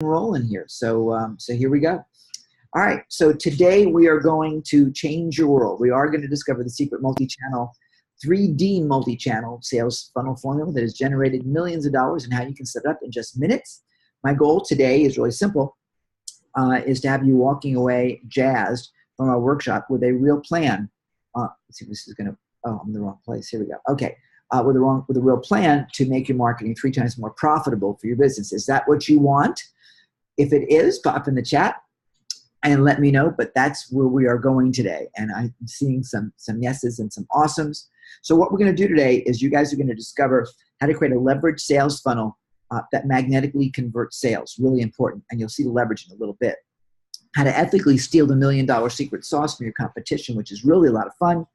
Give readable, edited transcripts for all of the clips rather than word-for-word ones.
rolling here. So here we go. All right. So today we are going to change your world. We are going to discover the secret multi-channel, 3D multi-channel sales funnel formula that has generated millions of dollars and how you can set it up in just minutes. My goal today is really simple, is to have you walking away jazzed from our workshop with a real plan. Let's see if this is going to, oh, I'm in the wrong place. Here we go. Okay. With a real plan to make your marketing 3 times more profitable for your business. Is that what you want? If it is, pop in the chat and let me know, but that's where we are going today. And I'm seeing some yeses and some awesomes. So what we're going to do today is you guys are going to discover how to create a leverage sales funnel that magnetically converts sales. Really important. And you'll see the leverage in a little bit. How to ethically steal the $1 million secret sauce from your competition, which is really a lot of fun.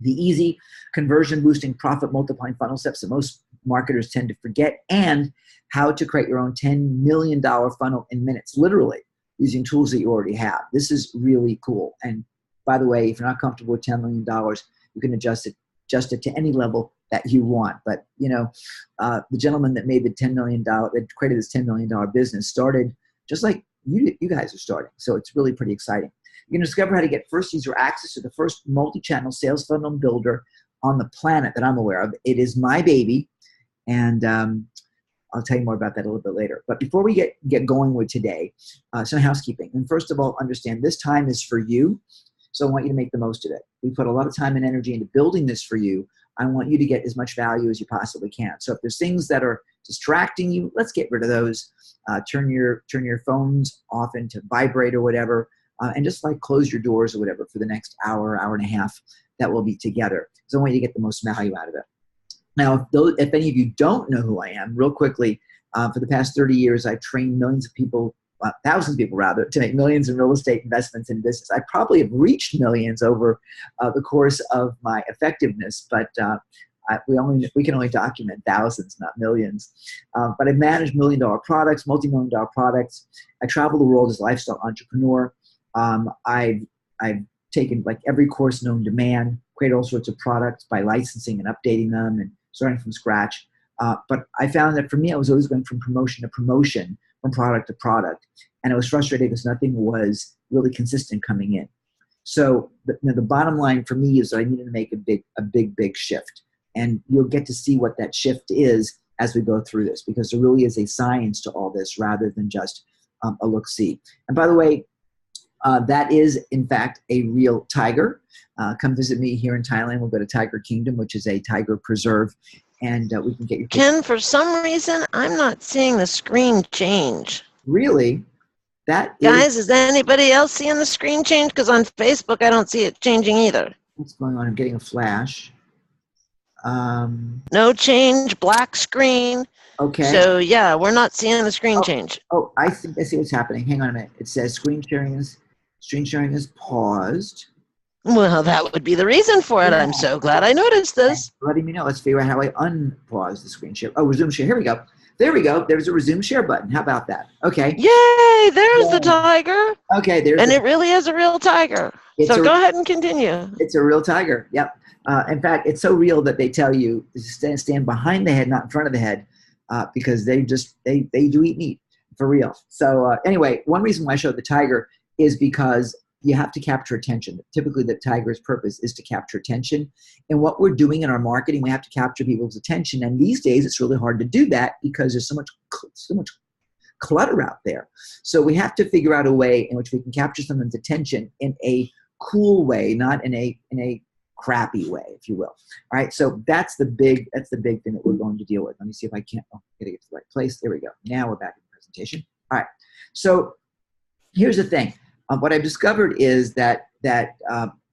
The easy conversion boosting profit multiplying funnel steps that most marketers tend to forget, and how to create your own $10 million funnel in minutes, literally using tools that you already have. This is really cool. And by the way, if you're not comfortable with $10 million, you can adjust it to any level that you want. But you know, the gentleman that made the $10 million, that created this $10 million business started just like you guys are starting. So it's really pretty exciting. You're going to discover how to get first user access to the first multi-channel sales funnel builder on the planet that I'm aware of. It is my baby, and I'll tell you more about that a little bit later. But before we get going with today, some housekeeping. And first of all, understand this time is for you, so I want you to make the most of it. We put a lot of time and energy into building this for you. I want you to get as much value as you possibly can. So if there's things that are distracting you, let's get rid of those. Turn your phones off into vibrate or whatever. And just like close your doors or whatever for the next hour, hour and a half that we'll be together. So I want you to get the most value out of it. Now, if any of you don't know who I am, real quickly, for the past 30 years, I've trained millions of people, thousands of people rather, to make millions in real estate investments in business. I probably have reached millions over the course of my effectiveness, but we can only document thousands, not millions. But I've managed $1 million products, multi-million-dollar products. I travel the world as a lifestyle entrepreneur. I've taken like every course known to man, created all sorts of products by licensing and updating them and starting from scratch. But I found that for me, I was always going from promotion to promotion, from product to product. And I was frustrated because nothing was really consistent coming in. So the bottom line for me is that I needed to make a big shift. And you'll get to see what that shift is as we go through this, because there really is a science to all this rather than just a look-see. And by the way, that is, in fact, a real tiger. Come visit me here in Thailand. We'll go to Tiger Kingdom, which is a tiger preserve, and we can get your picture. Ken, for some reason, I'm not seeing the screen change. Really? Guys, is anybody else seeing the screen change? Because on Facebook, I don't see it changing either. What's going on? I'm getting a flash. No change, black screen. Okay. So, yeah, we're not seeing the screen change. Oh, I think I see what's happening. Hang on a minute. It says screen sharing is paused. Well, that would be the reason for it. I'm so glad I noticed this. Letting me know. Let's figure out how I unpause the screen share. Oh, resume share. Here we go. There we go. There's a resume share button. How about that? Okay. Yay! There's the tiger. Okay. And it really is a real tiger. So go ahead and continue. It's a real tiger. Yep. In fact, it's so real that they tell you to stand behind the head, not in front of the head, because they do eat meat for real. So anyway, one reason why I showed the tiger is because you have to capture attention. Typically, the tiger's purpose is to capture attention. And what we're doing in our marketing, we have to capture people's attention. And these days, it's really hard to do that because there's so much clutter out there. So we have to figure out a way in which we can capture someone's attention in a cool way, not in a crappy way, if you will. All right. So that's the big thing that we're going to deal with. Let me see if I can't. Oh, I gotta get to the right place. There we go. Now we're back in the presentation. All right. So here's the thing. What I've discovered is that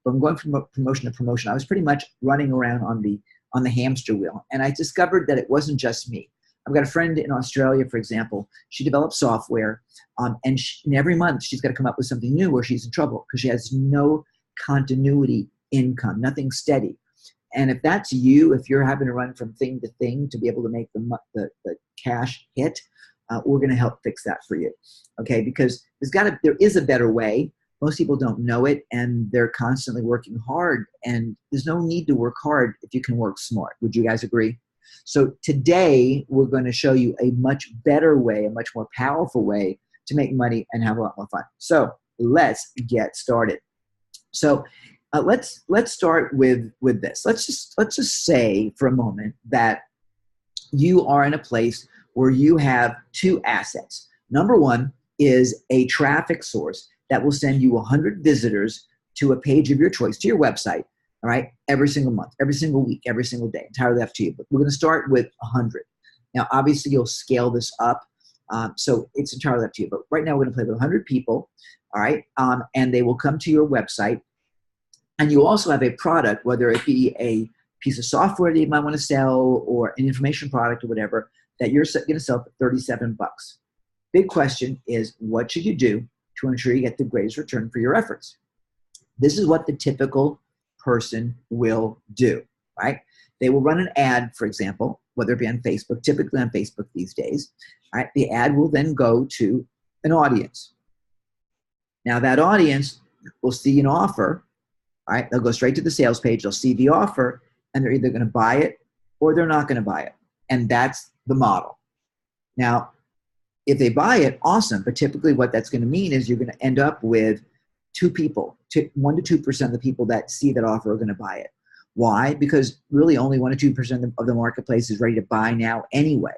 when going from promotion to promotion, I was pretty much running around on the hamster wheel, and I discovered that it wasn't just me. I've got a friend in Australia, for example. She develops software, and every month she's got to come up with something new, or she's in trouble because she has no continuity income, nothing steady. And if that's you, if you're having to run from thing to thing to be able to make the cash hit, we're going to help fix that for you. Okay, because there is a better way. Most people don't know it, and they're constantly working hard, and there's no need to work hard if you can work smart. Would you guys agree? So today we're going to show you a much better way, a much more powerful way to make money and have a lot more fun. So let's get started. So let's start with this. Let's just say for a moment that you are in a place where you have two assets. Number one is a traffic source that will send you 100 visitors to a page of your choice, to your website, all right, every single month, every single week, every single day, entirely up to you. But we're going to start with 100. Now, obviously, you'll scale this up, so it's entirely up to you. But right now, we're going to play with 100 people, all right, and they will come to your website. And you also have a product, whether it be a piece of software that you might want to sell or an information product or whatever, that you're going to sell for 37 bucks. Big question is, what should you do to ensure you get the greatest return for your efforts? This is what the typical person will do, right? They will run an ad, for example, whether it be on Facebook, typically on Facebook these days, right? The ad will then go to an audience. Now that audience will see an offer, right? They'll go straight to the sales page, they'll see the offer, and they're either going to buy it or they're not going to buy it. And that's the model. Now, if they buy it, awesome. But typically what that's going to mean is you're going to end up with 1 to 2% of the people that see that offer are going to buy it. Why? Because really only 1 to 2% of the marketplace is ready to buy now anyway.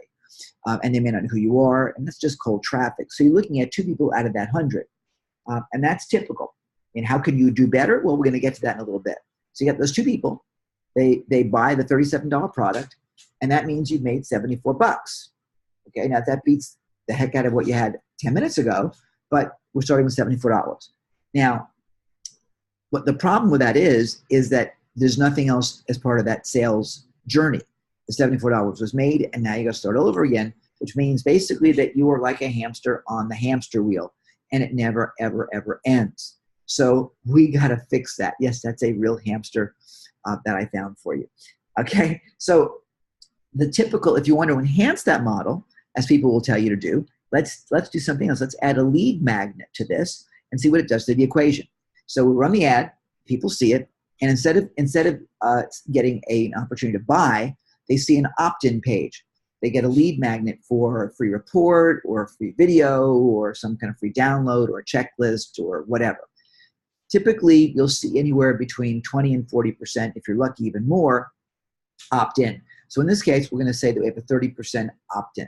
And they may not know who you are, and that's just cold traffic. So you're looking at 2 people out of that 100. And that's typical. And how can you do better? Well, we're going to get to that in a little bit. So you got those 2 people. They buy the $37 product, and that means you've made 74 bucks. Okay, now that beats the heck out of what you had 10 minutes ago, but we're starting with $74. Now, what the problem with that is that there's nothing else as part of that sales journey. The $74 was made, and now you got to start all over again, which means basically that you are like a hamster on the hamster wheel, and it never, ever, ever ends. So we got to fix that. Yes, that's a real hamster that I found for you. Okay, so the typical, if you want to enhance that model, as people will tell you to do, let's do something else. Let's add a lead magnet to this and see what it does to the equation. So we run the ad, people see it, and instead of getting an opportunity to buy, they see an opt-in page. They get a lead magnet for a free report or a free video or some kind of free download or a checklist or whatever. Typically, you'll see anywhere between 20 and 40%, if you're lucky, even more, opt-in. So in this case, we're going to say that we have a 30% opt-in,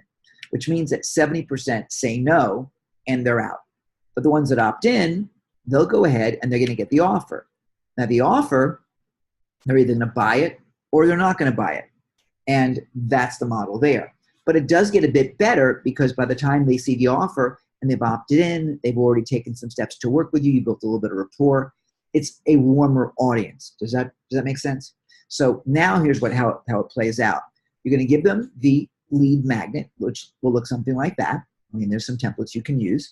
which means that 70% say no and they're out. But the ones that opt in, they'll go ahead and they're going to get the offer. Now the offer, they're either going to buy it or they're not going to buy it. And that's the model there. But it does get a bit better because by the time they see the offer and they've opted in, they've already taken some steps to work with you, you built a little bit of rapport. It's a warmer audience. Does that make sense? So now here's how it plays out. You're going to give them the lead magnet, which will look something like that. I mean, there's some templates you can use.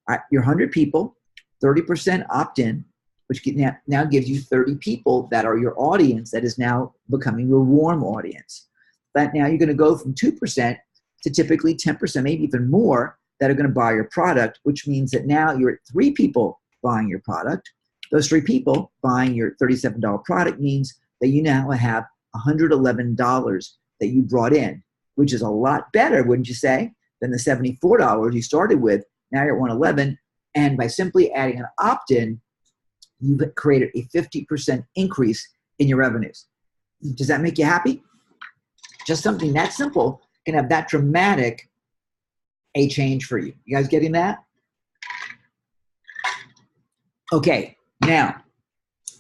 All right, your 100 people, 30% opt-in, which now gives you 30 people that are your audience that is now becoming your warm audience. But now you're going to go from 2% to typically 10%, maybe even more, that are going to buy your product, which means that now you're at 3 people buying your product. Those 3 people buying your $37 product means that you now have $111 that you brought in, which is a lot better, wouldn't you say, than the $74 you started with. Now you're at $111, and by simply adding an opt-in, you've created a 50% increase in your revenues. Does that make you happy? Just something that simple can have that dramatic a change for you. You guys getting that? Okay, now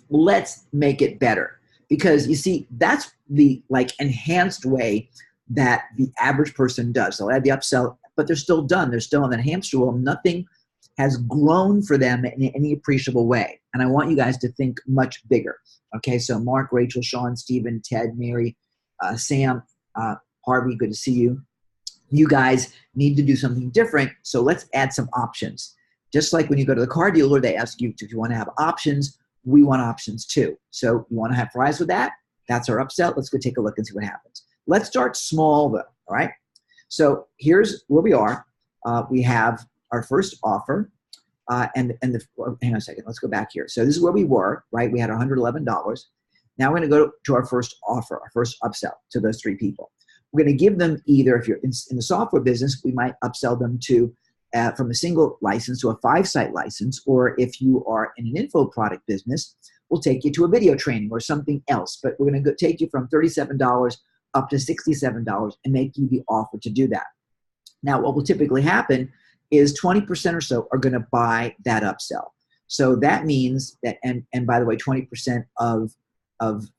let's make it better, because you see, that's the enhanced way that the average person does. They'll add the upsell, but they're still done. They're still on that hamster wheel. Nothing has grown for them in any appreciable way. And I want you guys to think much bigger. Okay, so Mark, Rachel, Sean, Stephen, Ted, Mary, Sam, Harvey, good to see you. You guys need to do something different, so let's add some options. Just like when you go to the car dealer, they ask you if you want to have options. We want options too. So you want to have fries with that? That's our upsell. Let's go take a look and see what happens. Let's start small though, all right? So here's where we are. We have our first offer, hang on a second, let's go back here. So this is where we were, right? We had $111. Now we're going to go to our first offer, our first upsell to those 3 people. we're going to give them either, if you're in the software business, we might upsell them to from a single license to a 5-site license, or if you are in an info product business, we'll take you to a video training or something else. But we're going to take you from $37 up to $67 and make you the offer to do that. Now, what will typically happen is 20% or so are going to buy that upsell. So that means that, and by the way, 20% of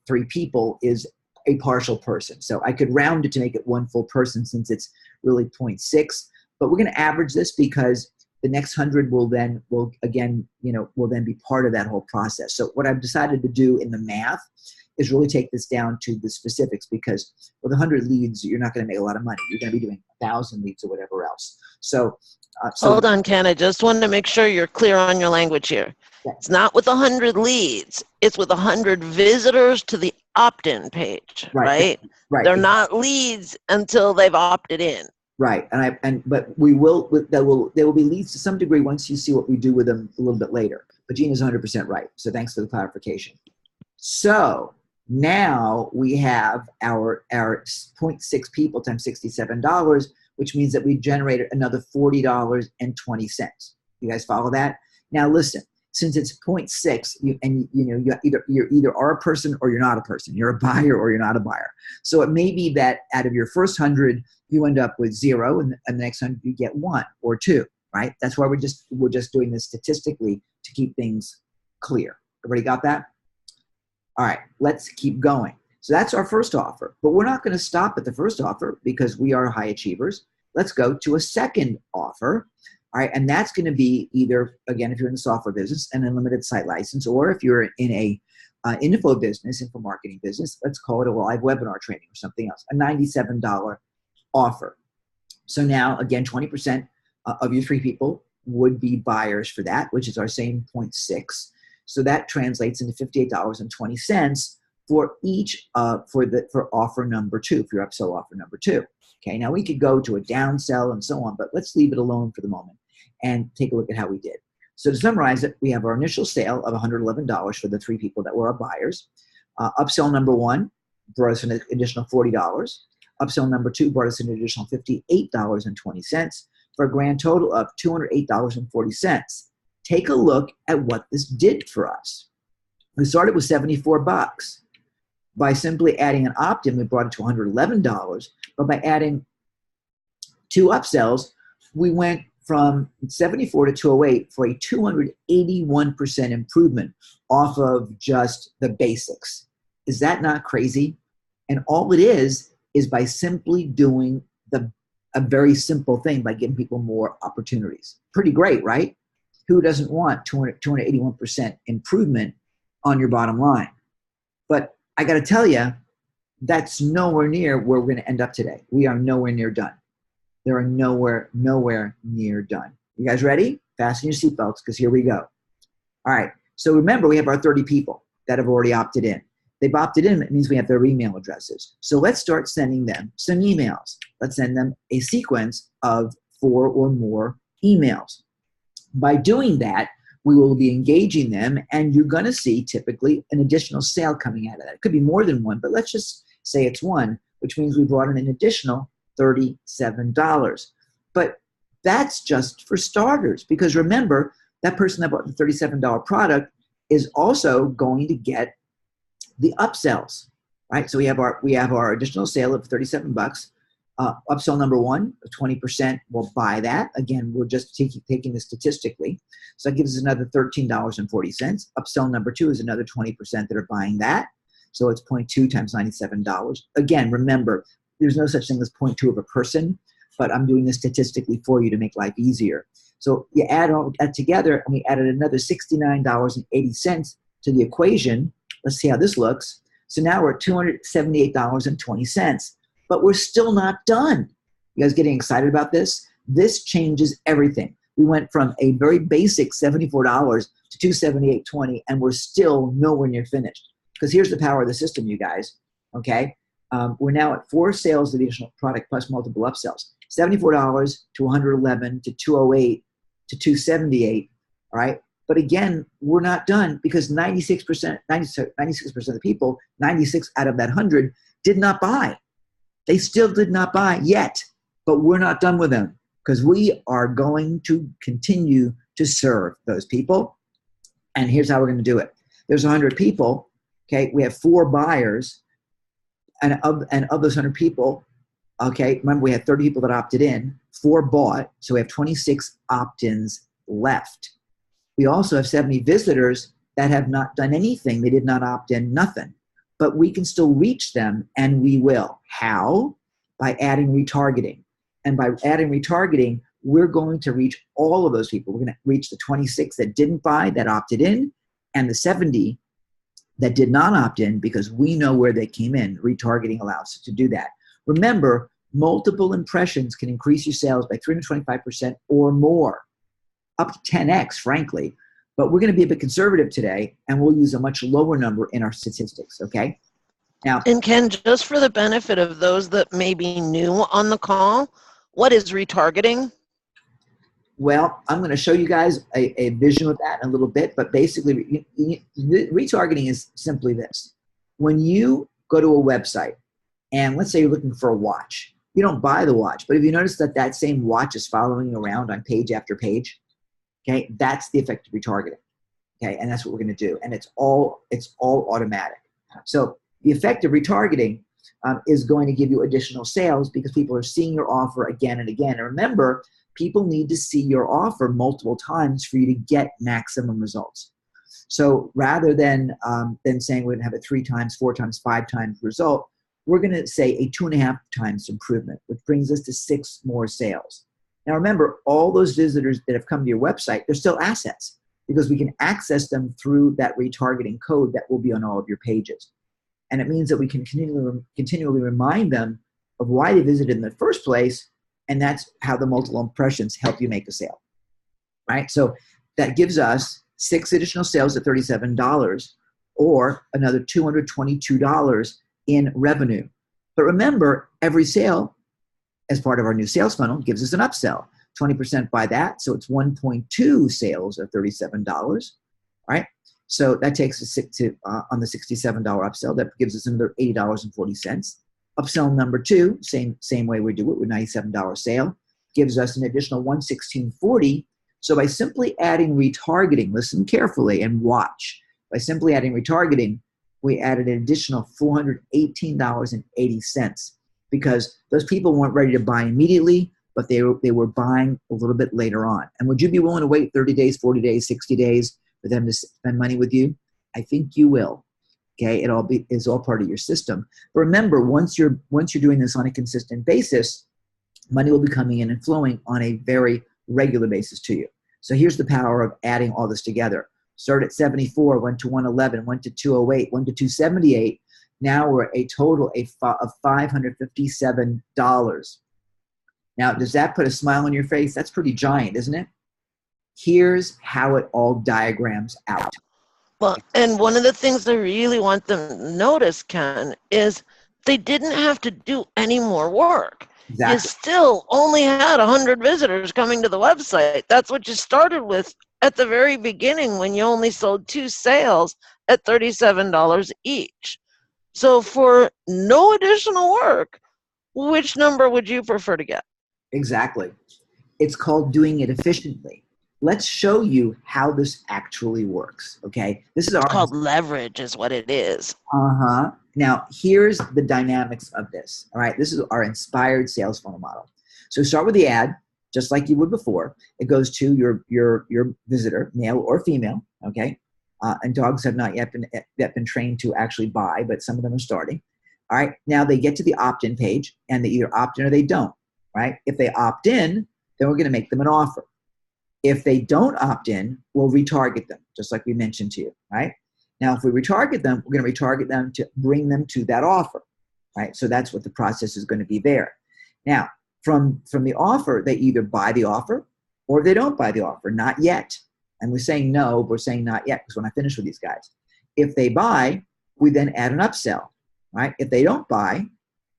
3 people is a partial person. So I could round it to make it 1 full person since it's really 0.6. But we're going to average this because the next 100 will then be part of that whole process. So what I've decided to do in the math is really take this down to the specifics, because with 100 leads, you're not going to make a lot of money. You're going to be doing 1,000 leads or whatever else. So hold on, Ken. I just wanted to make sure you're clear on your language here. Yeah. It's not with 100 leads. It's with 100 visitors to the opt-in page, right? Right. They're not leads until they've opted in. Right, but there will be leads to some degree once you see what we do with them a little bit later. But Gina's 100% right. So thanks for the clarification. So now we have our 0.6 people times $67, which means that we generated another $40.20. You guys follow that? Now listen, since it's 0.6, you either are a person or you're not a person. You're a buyer or you're not a buyer. So it may be that out of your first 100, you end up with 0, and the next 100 you get 1 or 2, right? That's why we're just doing this statistically to keep things clear. Everybody got that? All right, let's keep going. So that's our first offer, but we're not going to stop at the first offer because we are high achievers. Let's go to a second offer. All right, and that's going to be either, again, if you're in the software business, an unlimited site license, or if you're in a info business, info marketing business, let's call it a live webinar training or something else, a $97 offer. So now, again, 20% of your 3 people would be buyers for that, which is our same 0.6. So that translates into $58.20 for each for offer number 2, for your upsell offer number 2. Okay, now we could go to a downsell and so on, but let's leave it alone for the moment and take a look at how we did. So to summarize it, we have our initial sale of $111 for the 3 people that were our buyers. Upsell number 1 brought us an additional $40. Upsell number 2 brought us an additional $58.20 for a grand total of $208.40. Take a look at what this did for us. We started with $74. By simply adding an opt-in, we brought it to $111. But by adding 2 upsells, we went from 74 to 208 for a 281% improvement off of just the basics. Is that not crazy? And all it is by simply doing a very simple thing by giving people more opportunities. Pretty great, right? Who doesn't want 281% improvement on your bottom line? But I got to tell you, that's nowhere near where we're going to end up today. We are nowhere near done. There are nowhere near done. You guys ready? Fasten your seatbelts, because here we go. All right. So remember, we have our 30 people that have already opted in. They've opted in. It means we have their email addresses. So let's start sending them some emails. Let's send them a sequence of 4 or more emails. By doing that, we will be engaging them, and you're going to see typically an additional sale coming out of that. It could be more than 1, but let's just say it's 1, which means we brought in an additional $37. But that's just for starters, because remember, that person that bought the $37 product is also going to get the upsells, right? So we have our additional sale of $37. Upsell number 1, 20% will buy that. Again, we're just taking this statistically. So that gives us another $13.40. Upsell number 2 is another 20% that are buying that. So it's 0.2 times $97. Again, remember, there's no such thing as 0.2 of a person, but I'm doing this statistically for you to make life easier. So you add all that together, and we added another $69.80 to the equation. Let's see how this looks. So now we're at $278.20. But we're still not done. You guys getting excited about this? This changes everything. We went from a very basic $74 to $278.20, and we're still nowhere near finished. Because here's the power of the system, you guys. Okay, we're now at 4 sales of the additional product plus multiple upsells. $74 to $111 to $208 to $278. All right, but again, we're not done, because 96% of the people, 96 out of that 100, did not buy. They still did not buy yet, but we're not done with them because we are going to continue to serve those people. And here's how we're going to do it. There's 100 people. Okay, we have 4 buyers, and of those 100 people, okay, remember we had 30 people that opted in, 4 bought, so we have 26 opt-ins left. We also have 70 visitors that have not done anything. They did not opt in, nothing. But we can still reach them, and we will. How? By adding retargeting. And by adding retargeting, we're going to reach all of those people. We're going to reach the 26 that didn't buy, that opted in, and the 70 that did not opt in because we know where they came in. Retargeting allows us to do that. Remember, multiple impressions can increase your sales by 325% or more, up to 10x, frankly. But we're going to be a bit conservative today, and we'll use a much lower number in our statistics, okay? Now, And Ken, just for the benefit of those that may be new on the call, what is retargeting? well, I'm going to show you guys a vision of that in a little bit, but basically, retargeting is simply this. When you go to a website, and let's say you're looking for a watch, you don't buy the watch, but if you notice that that same watch is following you around on page after page, okay, that's the effect of retargeting, okay, and that's what we're going to do, and it's all automatic. So the effect of retargeting is going to give you additional sales because people are seeing your offer again and again. And remember, people need to see your offer multiple times for you to get maximum results. So rather than saying we're going to have a 3 times, 4 times, 5 times result, we're going to say a 2.5 times improvement, which brings us to 6 more sales. Now remember, all those visitors that have come to your website, they're still assets because we can access them through that retargeting code that will be on all of your pages. And it means that we can continually remind them of why they visited in the first place, and that's how the multiple impressions help you make a sale, right? So that gives us 6 additional sales at $37 or another $222 in revenue. But remember, every sale as part of our new sales funnel gives us an upsell. 20% by that, so it's 1.2 sales at $37, right? So that takes us to on the $67 upsell. That gives us another $80.40. Upsell number 2, same way we do it with $97 sale, gives us an additional $116.40. So by simply adding retargeting, listen carefully and watch. By simply adding retargeting, we added an additional $418.80 because those people weren't ready to buy immediately, but they were buying a little bit later on. And would you be willing to wait 30 days, 40 days, 60 days for them to spend money with you? I think you will. Okay, it's all part of your system. But remember, once you're doing this on a consistent basis, money will be coming in and flowing on a very regular basis to you. So here's the power of adding all this together. Started at 74, went to 111, went to 208, went to 278. Now we're a total of $557. Now, does that put a smile on your face? That's pretty giant, isn't it? Here's how it all diagrams out. Well, and one of the things I really want them to notice, Ken, is they didn't have to do any more work. Exactly. You still only had 100 visitors coming to the website. That's what you started with at the very beginning when you only sold 2 sales at $37 each. So for no additional work, which number would you prefer to get? Exactly. It's called doing it efficiently. Let's show you how this actually works, okay? This is called leverage is what it is. Uh-huh. Now, here's the dynamics of this, all right? This is our inspired sales funnel model. So start with the ad, just like you would before. It goes to your visitor, male or female, okay? And dogs have not yet been trained to actually buy, but some of them are starting. All right, now they get to the opt-in page, and they either opt in or they don't, right? If they opt in, then we're going to make them an offer. If they don't opt in, we'll retarget them, just like we mentioned to you, right? Now, if we retarget them, we're going to retarget them to bring them to that offer, right? So that's what the process is going to be there. Now, from the offer, they either buy the offer or they don't buy the offer, not yet. And we're saying no, but we're saying not yet because we're not finished with these guys. If they buy, we then add an upsell, right? If they don't buy,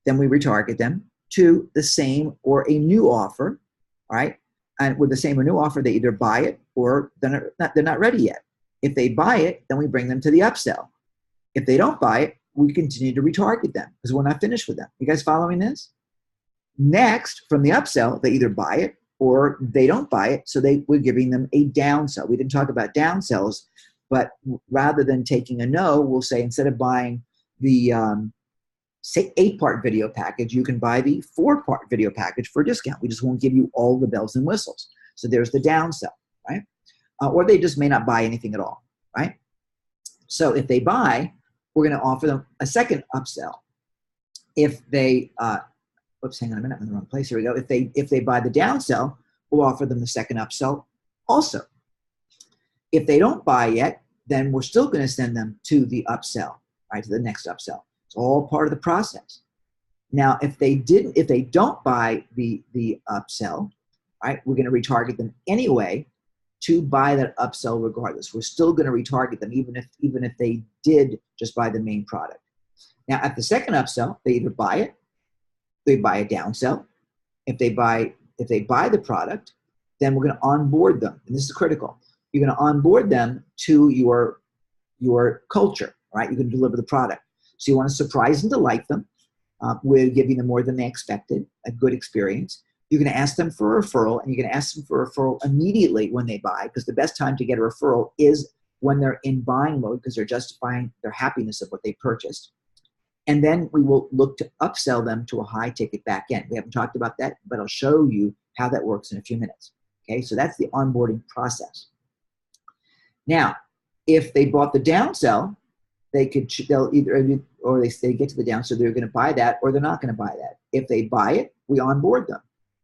then we retarget them to the same or a new offer, right? And with the same or new offer, they either buy it or they're not ready yet. If they buy it, then we bring them to the upsell. If they don't buy it, we continue to retarget them because we're not finished with them. You guys following this? Next, from the upsell, they either buy it or they don't buy it, so we're giving them a downsell. We didn't talk about downsells, but rather than taking a no, we'll say instead of buying the say 8-part video package, you can buy the 4-part video package for a discount. We just won't give you all the bells and whistles. So there's the downsell, right? Or they just may not buy anything at all, right? So if they buy, we're going to offer them a second upsell. If they, oops, hang on a minute, I'm in the wrong place. Here we go. If they buy the downsell, we'll offer them the second upsell also. If they don't buy yet, then we're still going to send them to the upsell, right, to the next upsell. It's all part of the process. Now, if they don't buy the upsell, right, we're going to retarget them anyway to buy that upsell regardless. We're still going to retarget them even if they did just buy the main product. Now, at the second upsell, they either buy it, they buy a downsell. If they buy the product, then we're going to onboard them, and this is critical. You're going to onboard them to your culture, right? You're going to deliver the product. So you want to surprise and delight them with giving them more than they expected, a good experience. You're going to ask them for a referral, and you're going to ask them for a referral immediately when they buy, because the best time to get a referral is when they're in buying mode because they're justifying their happiness of what they purchased. And then we will look to upsell them to a high ticket back end. We haven't talked about that, but I'll show you how that works in a few minutes. Okay, so that's the onboarding process. Now, if they bought the downsell, they'll either, or they get to the downsell, they're going to buy that or they're not going to buy that. If they buy it, we onboard them.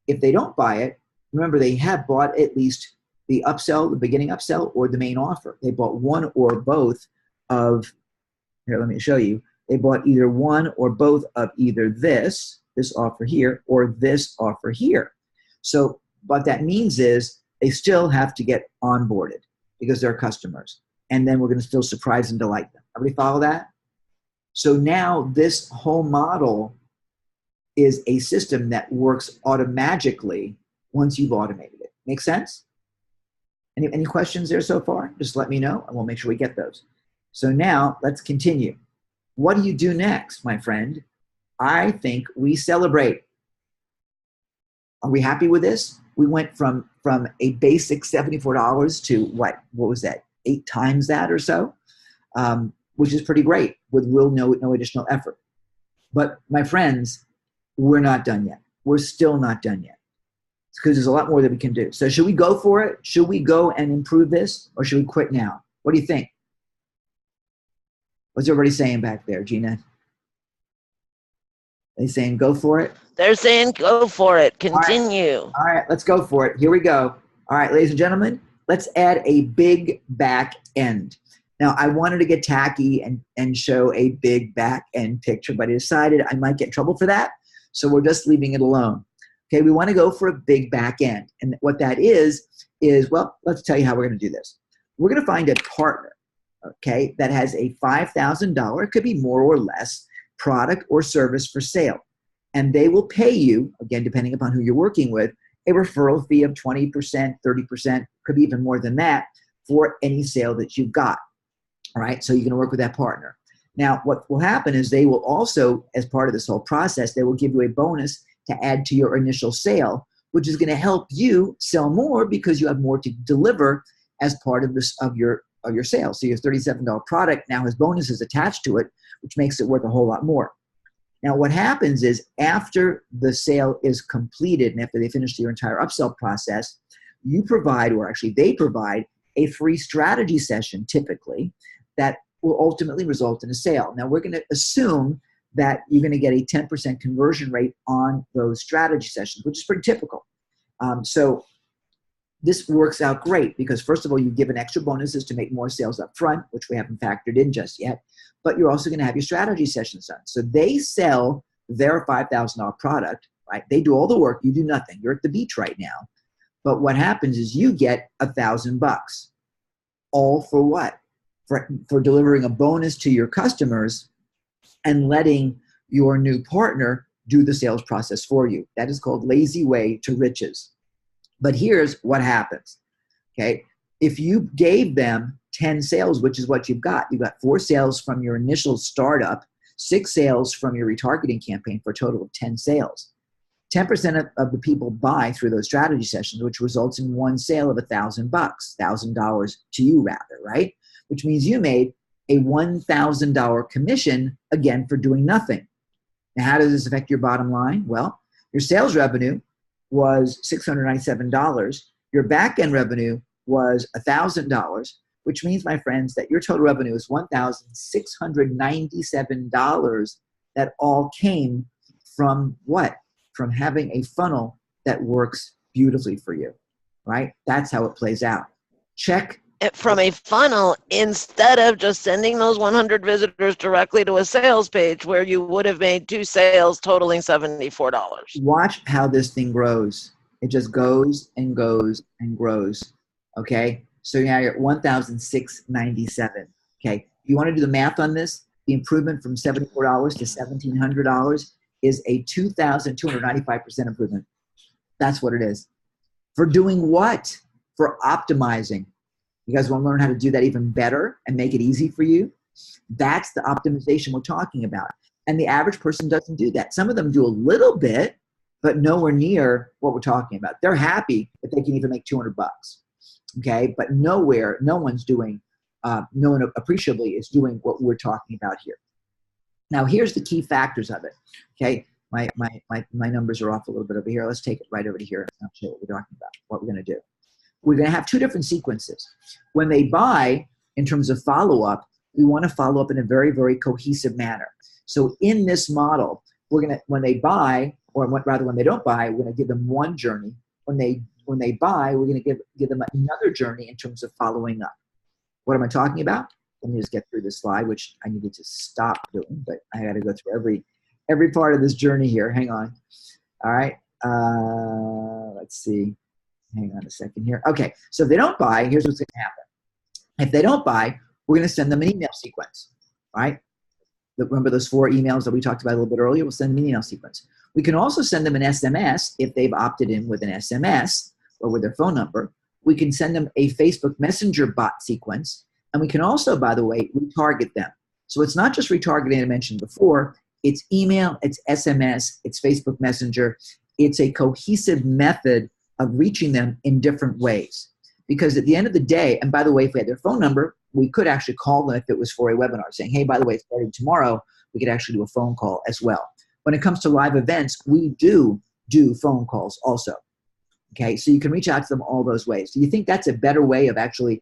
If they don't buy it, remember they have bought at least the upsell, the beginning upsell, or the main offer. They bought one or both of, here, let me show you. They bought either one or both of either this offer here, or this offer here. So what that means is they still have to get onboarded because they're customers. And then we're going to still surprise and delight them. Everybody follow that? So now this whole model is a system that works automatically once you've automated it. Make sense? Any questions there so far? Just let me know and we'll make sure we get those. So now let's continue. What do you do next, my friend? I think we celebrate. Are we happy with this? We went from a basic $74 to what was that? 8 times that or so, which is pretty great with no additional effort. But my friends, we're not done yet. We're still not done yet because there's a lot more that we can do. So should we go for it? Should we go and improve this, or should we quit now? What do you think? What's everybody saying back there, Gina? They saying go for it? They're saying go for it. Continue. All right, let's go for it. Here we go. All right, ladies and gentlemen, let's add a big back end. Now, I wanted to get tacky and show a big back end picture, but I decided I might get in trouble for that, so we're just leaving it alone. Okay, we want to go for a big back end. And what that is, well, let's tell you how we're going to do this. We're going to find a partner, okay, that has a $5,000, it could be more or less, product or service for sale. And they will pay you, again, depending upon who you're working with, a referral fee of 20%, 30%, could be even more than that, for any sale that you've got. All right, so you're going to work with that partner. Now, what will happen is they will also, as part of this whole process, they will give you a bonus to add to your initial sale, which is going to help you sell more because you have more to deliver as part of this of your sale. So your $37 product now has bonuses attached to it, which makes it worth a whole lot more. Now, what happens is after the sale is completed and after they finish your entire upsell process, you provide, or actually they provide, a free strategy session typically that will ultimately result in a sale. Now, we're going to assume that you're going to get a 10% conversion rate on those strategy sessions, which is pretty typical. So this works out great because, first of all, you've given extra bonuses to make more sales up front, which we haven't factored in just yet, but you're also going to have your strategy sessions done. So they sell their $5,000 product, right? They do all the work. You do nothing. You're at the beach right now. But what happens is you get $1,000. All for what? For delivering a bonus to your customers and letting your new partner do the sales process for you. That is called lazy way to riches. But here's what happens, okay? If you gave them 10 sales, which is what you've got 4 sales from your initial startup, 6 sales from your retargeting campaign for a total of 10 sales. 10% of the people buy through those strategy sessions, which results in one sale of $1,000, $1,000 to you rather, right? Which means you made a $1,000 commission, again, for doing nothing. Now, how does this affect your bottom line? Well, your sales revenue was $697. Your back-end revenue was $1,000, which means, my friends, that your total revenue is $1,697 that all came from what? From having a funnel that works beautifully for you, right? That's how it plays out. Check. From a funnel, instead of just sending those 100 visitors directly to a sales page where you would have made 2 sales totaling $74. Watch how this thing grows. It just goes and goes and grows, okay? So now you're at 1,697, okay? You want to do the math on this? The improvement from $74 to $1,700 is a 2,295% improvement. That's what it is. For doing what? For optimizing. You guys want to learn how to do that even better and make it easy for you? That's the optimization we're talking about. And the average person doesn't do that. Some of them do a little bit, but nowhere near what we're talking about. They're happy if they can even make $200, okay? But no one's doing, no one appreciably is doing what we're talking about here. Now, here's the key factors of it, okay? My numbers are off a little bit over here. Let's take it right over to here. I'll show you what we're talking about, what we're going to do. We're going to have 2 different sequences. When they buy, in terms of follow-up, we want to follow up in a very, very cohesive manner. So in this model, we're going to, when they buy, or rather when they don't buy, we're going to give them one journey. When they buy, we're going to give them another journey in terms of following up. What am I talking about? Let me just get through this slide, which I needed to stop doing, but I got to go through every part of this journey here. Hang on. All right. Let's see. Hang on a second here. Okay. So if they don't buy, here's what's going to happen. If they don't buy, we're going to send them an email sequence. All right. Remember those 4 emails that we talked about a little bit earlier? We'll send them an email sequence. We can also send them an SMS if they've opted in with an SMS or with their phone number. We can send them a Facebook Messenger bot sequence. And we can also, by the way, retarget them. So it's not just retargeting I mentioned before. It's email, it's SMS, it's Facebook Messenger. It's a cohesive method of reaching them in different ways. Because at the end of the day, and by the way, if we had their phone number, we could actually call them if it was for a webinar saying, hey, by the way, starting tomorrow, we could actually do a phone call as well. When it comes to live events, we do phone calls also. Okay, so you can reach out to them all those ways. Do you think that's a better way of actually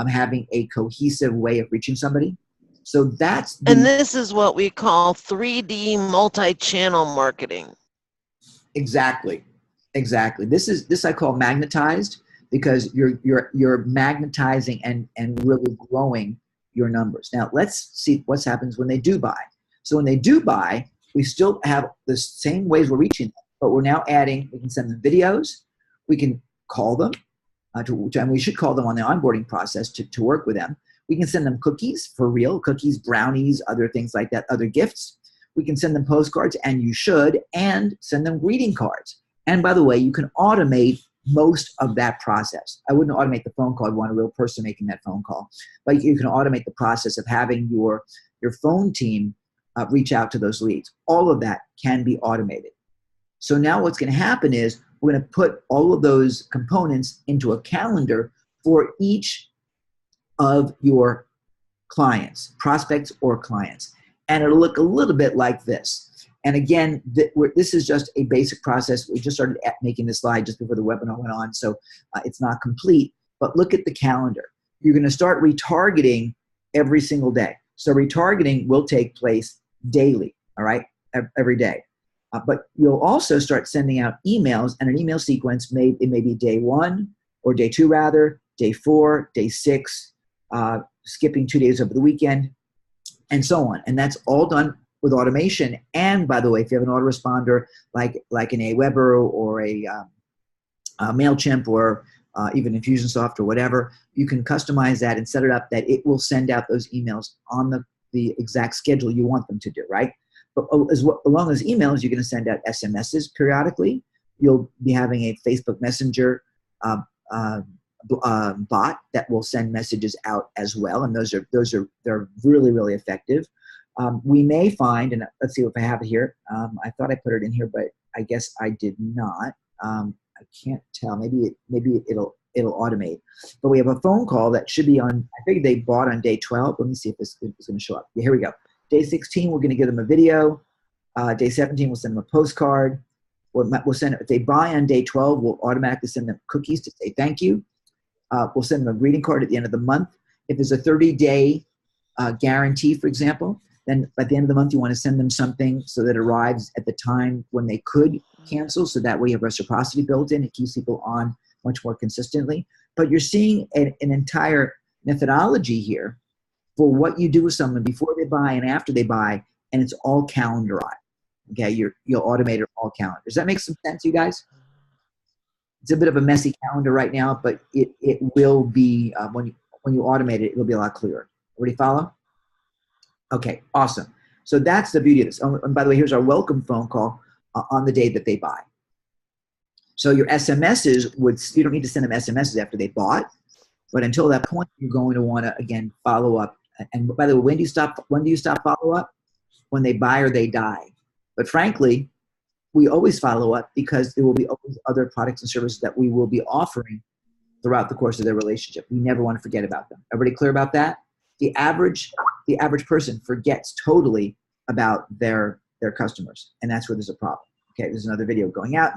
having a cohesive way of reaching somebody? So that's and this is what we call 3D multi-channel marketing. Exactly. This I call magnetized, because you're magnetizing and really growing your numbers. Now let's see what happens when they do buy. So when they do buy, we still have the same ways we're reaching them, but we're now adding, we can send them videos, we can call them, and we should call them on the onboarding process to work with them. We can send them cookies, for real, cookies, brownies, other things like that, other gifts. We can send them postcards, and you should, and send them greeting cards. And by the way, you can automate most of that process. I wouldn't automate the phone call. I'd want a real person making that phone call. But you can automate the process of having your phone team reach out to those leads. All of that can be automated. So now what's going to happen is we're going to put all of those components into a calendar for each of your clients, prospects or clients. And it'll look a little bit like this. And again, this is just a basic process. We just started making this slide just before the webinar went on, so it's not complete. But look at the calendar. You're going to start retargeting every single day. So retargeting will take place daily, all right, every day. But you'll also start sending out emails, and an email sequence it may be day 1 or day 2 rather, day 4, day 6, skipping 2 days over the weekend, and so on. And that's all done with automation. And by the way, if you have an autoresponder like an Aweber or a MailChimp or even Infusionsoft or whatever, you can customize that and set it up that it will send out those emails on the exact schedule you want them to do, right? But along those emails, you're going to send out SMSs periodically. You'll be having a Facebook Messenger bot that will send messages out as well, and they're really, really effective. We may find, and let's see if I have it here. I thought I put it in here, but I guess I did not. I can't tell. Maybe it'll automate. But we have a phone call that should be on. I think they bought on day 12. Let me see if this is going to show up. Yeah, here we go. Day 16, we're going to give them a video. Day 17, we'll send them a postcard. We'll send, if they buy on day 12, we'll automatically send them cookies to say thank you. We'll send them a greeting card at the end of the month. If there's a 30-day guarantee, for example, then at the end of the month, you want to send them something so that it arrives at the time when they could cancel. So that way you have reciprocity built in. It keeps people on much more consistently. But you're seeing an entire methodology here for what you do with someone before they buy and after they buy, and it's all calendarized. Okay, you'll automate it all calendar. Does that make some sense, you guys? It's a bit of a messy calendar right now, but it will be, when you automate it, it'll be a lot clearer. Everybody follow? Okay, awesome. So that's the beauty of this. Oh, and by the way, here's our welcome phone call on the day that they buy. So your SMSs, you don't need to send them SMSs after they bought, but until that point, you're going to want to, again, follow up. And by the way, when do you stop follow up? When they buy or they die. But frankly, we always follow up because there will be always other products and services that we will be offering throughout the course of their relationship. We never want to forget about them. Everybody clear about that? The average person forgets totally about their customers, and that's where there's a problem. Okay, there's another video going out,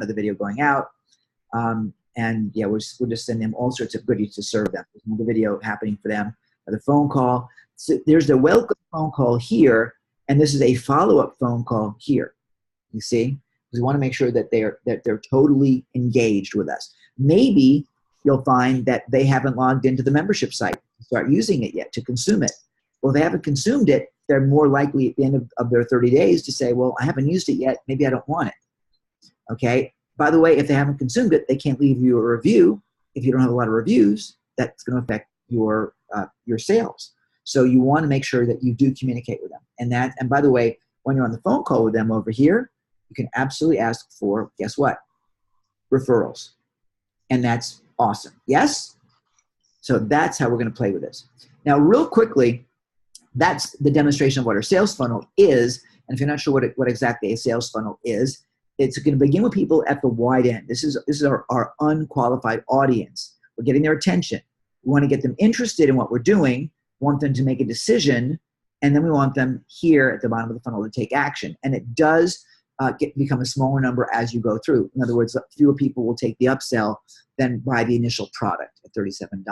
and yeah, we'll just send them all sorts of goodies to serve them. There's another video happening for them, another phone call. So there's the welcome phone call here, and this is a follow-up phone call here. You see, we want to make sure that they're totally engaged with us. Maybe you'll find that they haven't logged into the membership site to start using it yet, to consume it. Well, if they haven't consumed it, they're more likely at the end of their 30 days to say, well, I haven't used it yet. Maybe I don't want it. Okay. By the way, if they haven't consumed it, they can't leave you a review. If you don't have a lot of reviews, that's going to affect your sales. So you want to make sure that you do communicate with them. And by the way, when you're on the phone call with them over here, you can absolutely ask for, guess what? Referrals. And that's awesome. Yes? So that's how we're going to play with this. Now, real quickly, that's the demonstration of what our sales funnel is. And if you're not sure what exactly a sales funnel is, it's going to begin with people at the wide end. This is our unqualified audience. We're getting their attention. We want to get them interested in what we're doing, want them to make a decision, and then we want them here at the bottom of the funnel to take action. And it does become a smaller number as you go through. In other words, fewer people will take the upsell than buy the initial product at $37.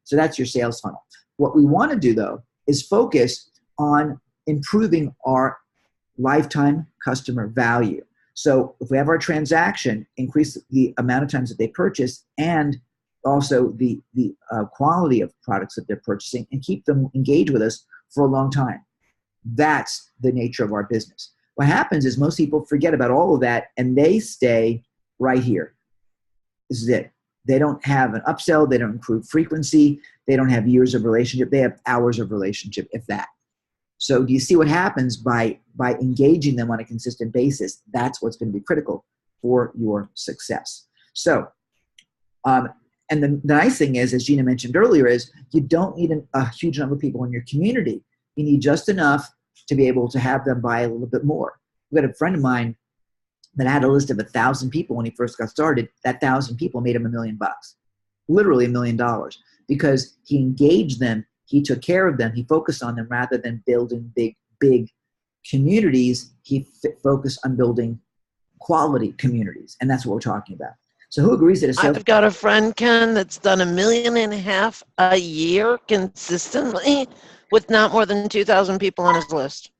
So that's your sales funnel. What we want to do, though, is focus on improving our lifetime customer value. So if we have our transaction, increase the amount of times that they purchase and also the quality of products that they're purchasing and keep them engaged with us for a long time. That's the nature of our business. What happens is most people forget about all of that and they stay right here. This is it. They don't have an upsell. They don't improve frequency. They don't have years of relationship. They have hours of relationship, if that. So do you see what happens by engaging them on a consistent basis? That's what's going to be critical for your success. So, and the nice thing is, as Gina mentioned earlier, is you don't need a huge number of people in your community. You need just enough to be able to have them buy a little bit more. I've got a friend of mine that had a list of 1,000 people when he first got started. That 1,000 people made him $1 million, literally $1 million, because he engaged them. He took care of them. He focused on them rather than building big communities. He focused on building quality communities, and that's what we're talking about. So who agrees that I've got a friend, Ken, that's done $1.5 million a year consistently with not more than 2,000 people on his list.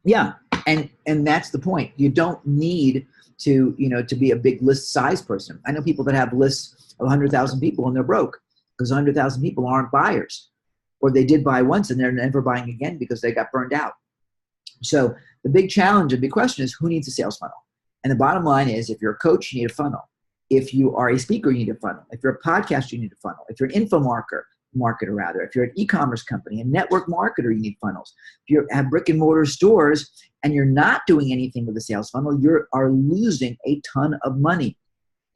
Yeah, and that's the point. You don't need to be a big list size person. I know people that have lists of 100,000 people and they're broke because 100,000 people aren't buyers. Or they did buy once and they're never buying again because they got burned out. So the big challenge and big question is, who needs a sales funnel? And the bottom line is, if you're a coach, you need a funnel. If you are a speaker, you need a funnel. If you're a podcaster, you need a funnel. If you're an marketer, if you're an e-commerce company, a network marketer, you need funnels. If you have brick and mortar stores and you're not doing anything with a sales funnel, you are losing a ton of money.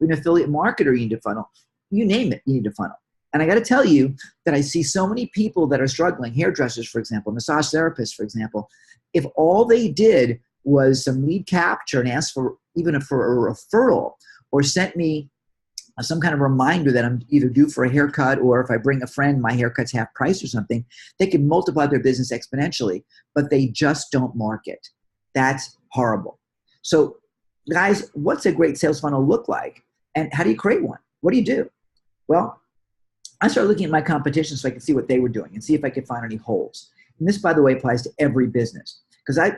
If you're an affiliate marketer, you need a funnel. You name it, you need a funnel. And I got to tell you that I see so many people that are struggling, hairdressers, for example, massage therapists, for example, If all they did was some lead capture and asked for even for a referral, or sent me some kind of reminder that I'm either due for a haircut, or if I bring a friend, my haircut's half price or something, they can multiply their business exponentially, but they just don't market. That's horrible. So guys, what's a great sales funnel look like? And how do you create one? What do you do? Well, I started looking at my competition so I could see what they were doing and see if I could find any holes. And this, by the way, applies to every business. Because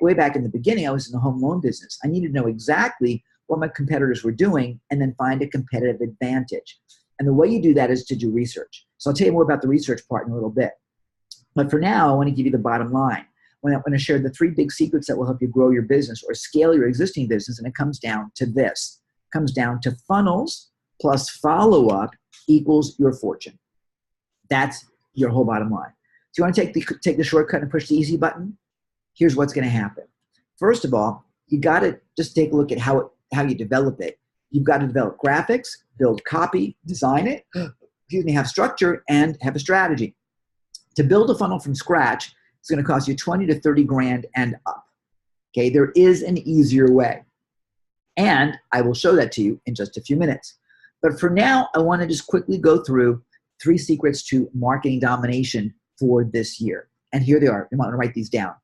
way back in the beginning, I was in the home loan business. I needed to know exactly what my competitors were doing and then find a competitive advantage. And the way you do that is to do research. So I'll tell you more about the research part in a little bit. But for now, I want to give you the bottom line. I'm going to share the 3 big secrets that will help you grow your business or scale your existing business. And it comes down to this. It comes down to funnels plus follow-up equals your fortune. That's your whole bottom line. So you want to take the shortcut and push the easy button? Here's what's going to happen. First of all, you got to just take a look at how you develop it. You've got to develop graphics, build copy, design it, have structure, and have a strategy. To build a funnel from scratch, it's going to cost you 20 to 30 grand and up. Okay, there is an easier way. And I will show that to you in just a few minutes. But for now, I want to just quickly go through 3 secrets to marketing domination for this year. And here they are. You might want to write these down.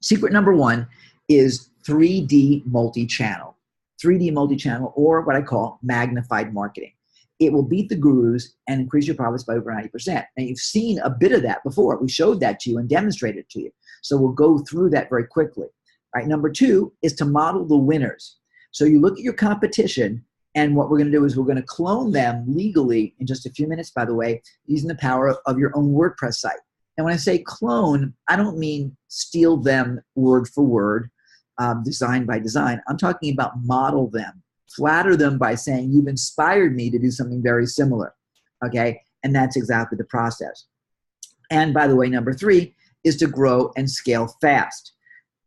Secret number 1 is 3D multi-channel. 3D multi-channel, or what I call magnified marketing. It will beat the gurus and increase your profits by over 90%. And you've seen a bit of that before. We showed that to you and demonstrated it to you. So we'll go through that very quickly. All right, number 2 is to model the winners. So you look at your competition, and what we're going to do is we're going to clone them legally in just a few minutes, by the way, using the power of your own WordPress site. And when I say clone, I don't mean steal them word for word, design by design. I'm talking about model them, flatter them by saying, you've inspired me to do something very similar, okay? And that's exactly the process. And by the way, number 3 is to grow and scale fast.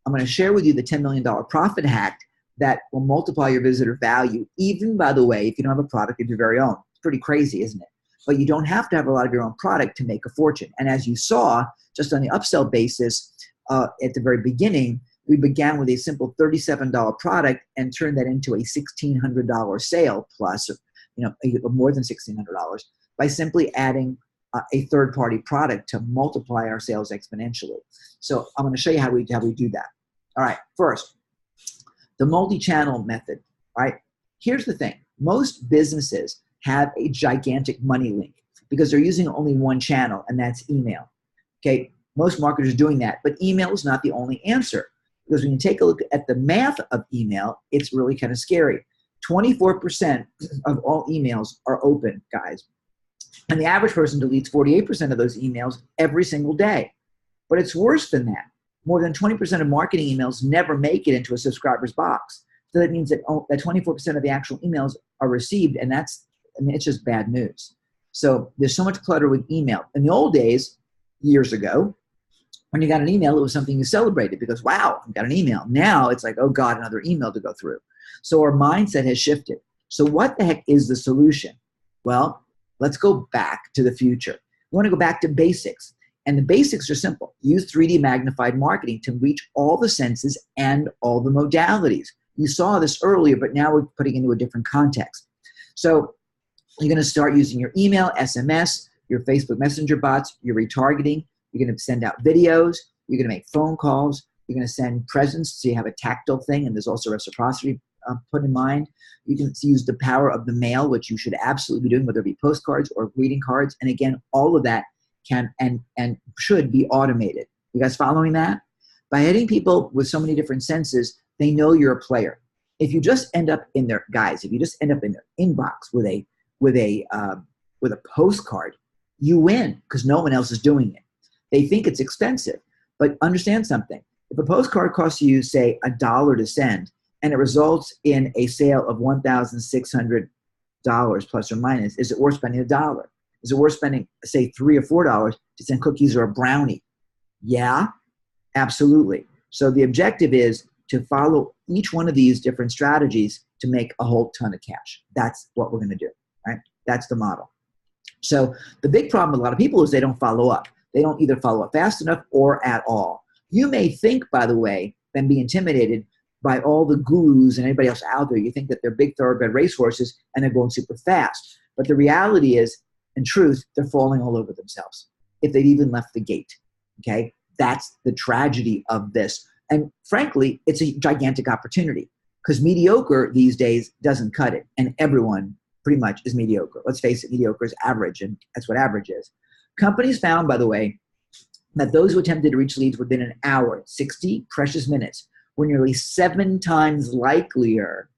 I'm going to share with you the $10 million profit hack that will multiply your visitor value, even, by the way, if you don't have a product of your very own. It's pretty crazy, isn't it? But you don't have to have a lot of your own product to make a fortune. And as you saw, just on the upsell basis at the very beginning, we began with a simple $37 product and turned that into a $1,600 sale plus, more than $1,600 by simply adding a third-party product to multiply our sales exponentially. So I'm going to show you how we do that. All right, first, the multi-channel method. All right, here's the thing. Most businesses have a gigantic money link because they're using only one channel, and that's email. Okay, most marketers are doing that, but email is not the only answer. Because when you take a look at the math of email, it's really kind of scary. 24% of all emails are open, guys. And the average person deletes 48% of those emails every single day. But it's worse than that. More than 20% of marketing emails never make it into a subscriber's box. So that means that 24% of the actual emails are received, and it's just bad news. So there's so much clutter with email. In the old days, years ago, when you got an email, it was something you celebrated because, wow, I got an email. Now it's like, oh God, another email to go through. So our mindset has shifted. So what the heck is the solution? Well, let's go back to the future. We want to go back to basics. And the basics are simple. Use 3D magnified marketing to reach all the senses and all the modalities. You saw this earlier, but now we're putting it into a different context. So you're going to start using your email, SMS, your Facebook Messenger bots, your retargeting. You're going to send out videos. You're going to make phone calls. You're going to send presents so you have a tactile thing, and there's also reciprocity put in mind. You can use the power of the mail, which you should absolutely be doing, whether it be postcards or greeting cards. And again, all of that can and should be automated. You guys following that? By hitting people with so many different senses, they know you're a player. If you just end up in their inbox with a postcard, you win because no one else is doing it. They think it's expensive, but understand something. If a postcard costs you, say, $1 to send, and it results in a sale of $1,600 plus or minus, is it worth spending $1? Is it worth spending, say, $3 or $4 to send cookies or a brownie? Yeah, absolutely. So the objective is to follow each one of these different strategies to make a whole ton of cash. That's what we're going to do, right? That's the model. So the big problem with a lot of people is they don't follow up. They don't either follow up fast enough or at all. You may think, by the way, and be intimidated by all the gurus and anybody else out there. You think that they're big thoroughbred racehorses and they're going super fast. But the reality is, in truth, they're falling all over themselves if they'd even left the gate. Okay? That's the tragedy of this. And frankly, it's a gigantic opportunity because mediocre these days doesn't cut it. And everyone pretty much is mediocre. Let's face it, mediocre is average, and that's what average is. Companies found, by the way, that those who attempted to reach leads within an hour, 60 precious minutes, were nearly 7 times likelier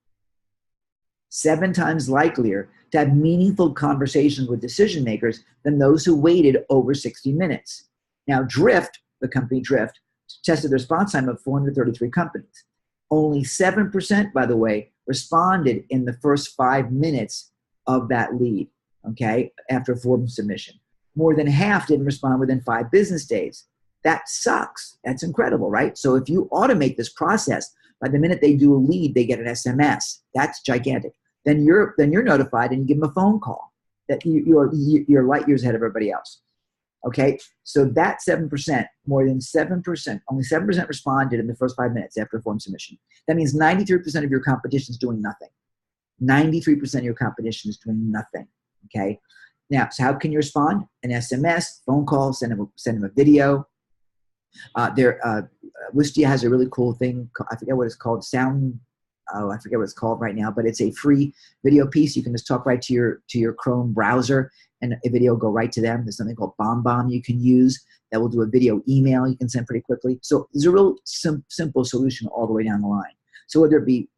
to have meaningful conversations with decision makers than those who waited over 60 minutes. Now, Drift, the company Drift, tested the response time of 433 companies. Only 7%, by the way, responded in the first 5 minutes of that lead, okay, after a form submission. More than half didn't respond within 5 business days. That sucks. That's incredible, right? So if you automate this process, by the minute they do a lead, they get an SMS. That's gigantic. Then you're notified and you give them a phone call. That you're light years ahead of everybody else. Okay, so that 7%, more than 7%, only 7% responded in the first 5 minutes after a form submission. That means 93% of your competition is doing nothing. 93% of your competition is doing nothing. Okay, now, so how can you respond? An SMS, phone call, send them a video. Wistia has a really cool thing. I forget what it's called. I forget what it's called right now, but it's a free video piece. You can just talk right to your Chrome browser, and a video will go right to them. There's something called BombBomb you can use that will do a video email you can send pretty quickly. So there's a real simple solution all the way down the line. So whether it be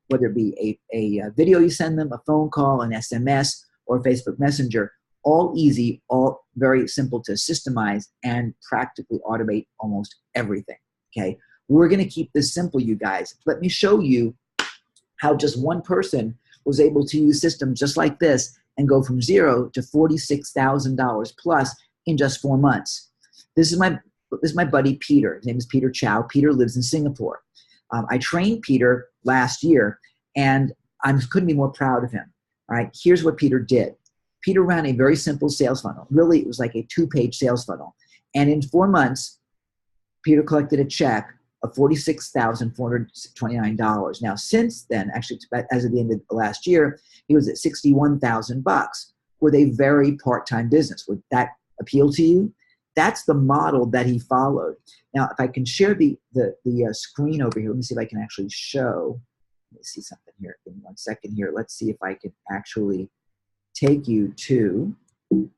a video you send them, a phone call, an SMS, or Facebook Messenger, all easy, all very simple to systemize and practically automate almost everything. Okay, we're going to keep this simple, you guys. Let me show you how just one person was able to use systems just like this and go from $0 to $46,000 plus in just 4 months. This is my buddy Peter. His name is Peter Chow. Peter lives in Singapore. I trained Peter last year, and I couldn't be more proud of him. All right, here's what Peter did. Peter ran a very simple sales funnel. Really, it was like a 2-page sales funnel. And in 4 months, Peter collected a check of $46,429. Now, since then, actually, as of the end of last year, he was at $61,000 with a very part-time business. Would that appeal to you? That's the model that he followed. Now, if I can share the screen over here, let me see if I can actually show. Let me see something here. Give me 1 second here. Let's see if I can actually take you to the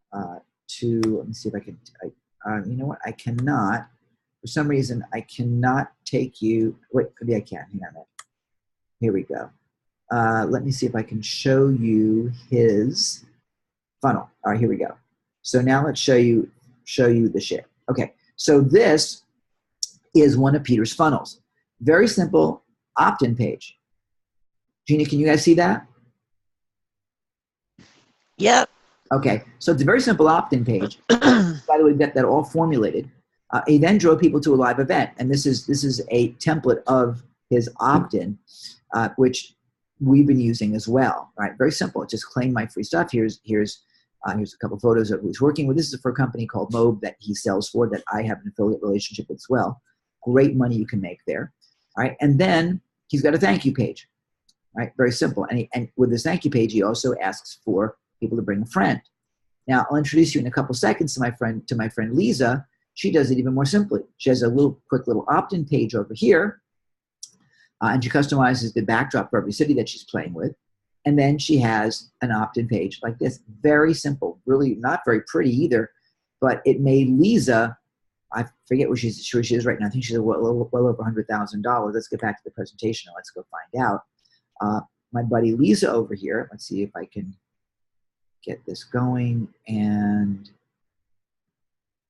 let me see if I can. You know what? I cannot. For some reason, I cannot take you. Wait, maybe I can. Hang on a minute. Here we go. Let me see if I can show you his funnel. All right, here we go. So now let's show you the shit. Okay, so this is one of Peter's funnels. Very simple opt-in page. Gina, can you guys see that? Yep. Okay, so it's a very simple opt-in page. By the way, we've got that all formulated. He then drove people to a live event, and this is a template of his opt-in, which we've been using as well. Right, very simple. Just claim my free stuff. Here's a couple photos of who he's working with. This is for a company called Mobe that he sells for, that I have an affiliate relationship with as well. Great money you can make there. All right, and then he's got a thank you page. Right, very simple. And with this thank you page, he also asks for people to bring a friend. Now, I'll introduce you in a couple seconds to my friend Lisa. She does it even more simply. She has a quick little opt-in page over here, and she customizes the backdrop for every city that she's playing with. And then she has an opt-in page like this. Very simple, really not very pretty either, but it made Lisa, I forget where she is right now. I think she's well over $100,000. Let's get back to the presentation and let's go find out. My buddy Lisa over here, let's see if I can get this going, and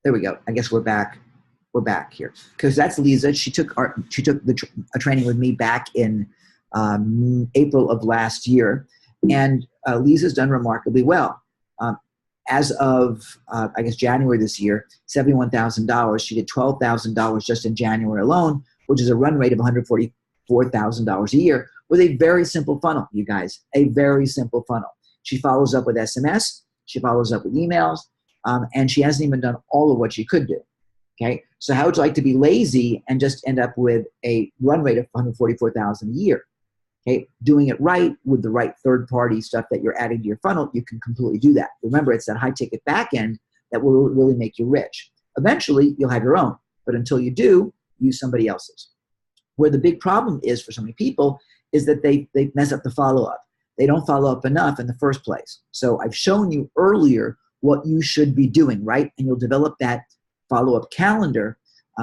there we go. I guess we're back here, because that's Lisa. She took a training with me back in April of last year, and Lisa's done remarkably well. As of I guess January this year, $71,000. She did $12,000 just in January alone, which is a run rate of $144,000 a year, with a very simple funnel, you guys. A very simple funnel. She follows up with SMS. She follows up with emails. and she hasn't even done all of what she could do. Okay, so how would you like to be lazy and just end up with a run rate of 144,000 a year? Okay, doing it right with the right third-party stuff that you're adding to your funnel, you can completely do that. Remember, it's that high-ticket back end that will really make you rich. Eventually, you'll have your own, but until you do, use somebody else's. Where the big problem is for so many people is that they mess up the follow-up. They don't follow up enough in the first place. So I've shown you earlier what you should be doing, right? And you'll develop that follow-up calendar,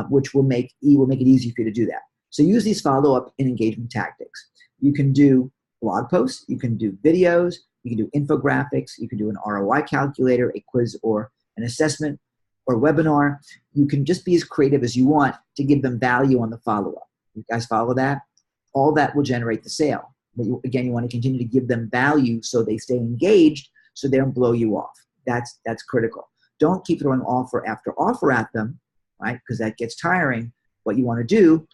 which will make it easy for you to do that. So use these follow-up and engagement tactics. You can do blog posts, you can do videos, you can do infographics, you can do an ROI calculator, a quiz or an assessment or webinar. You can just be as creative as you want to give them value on the follow-up. You guys follow that? All that will generate the sale. But again, you want to continue to give them value so they stay engaged, so they don't blow you off. That's critical. Don't keep throwing offer after offer at them, right? Because that gets tiring. What you want to do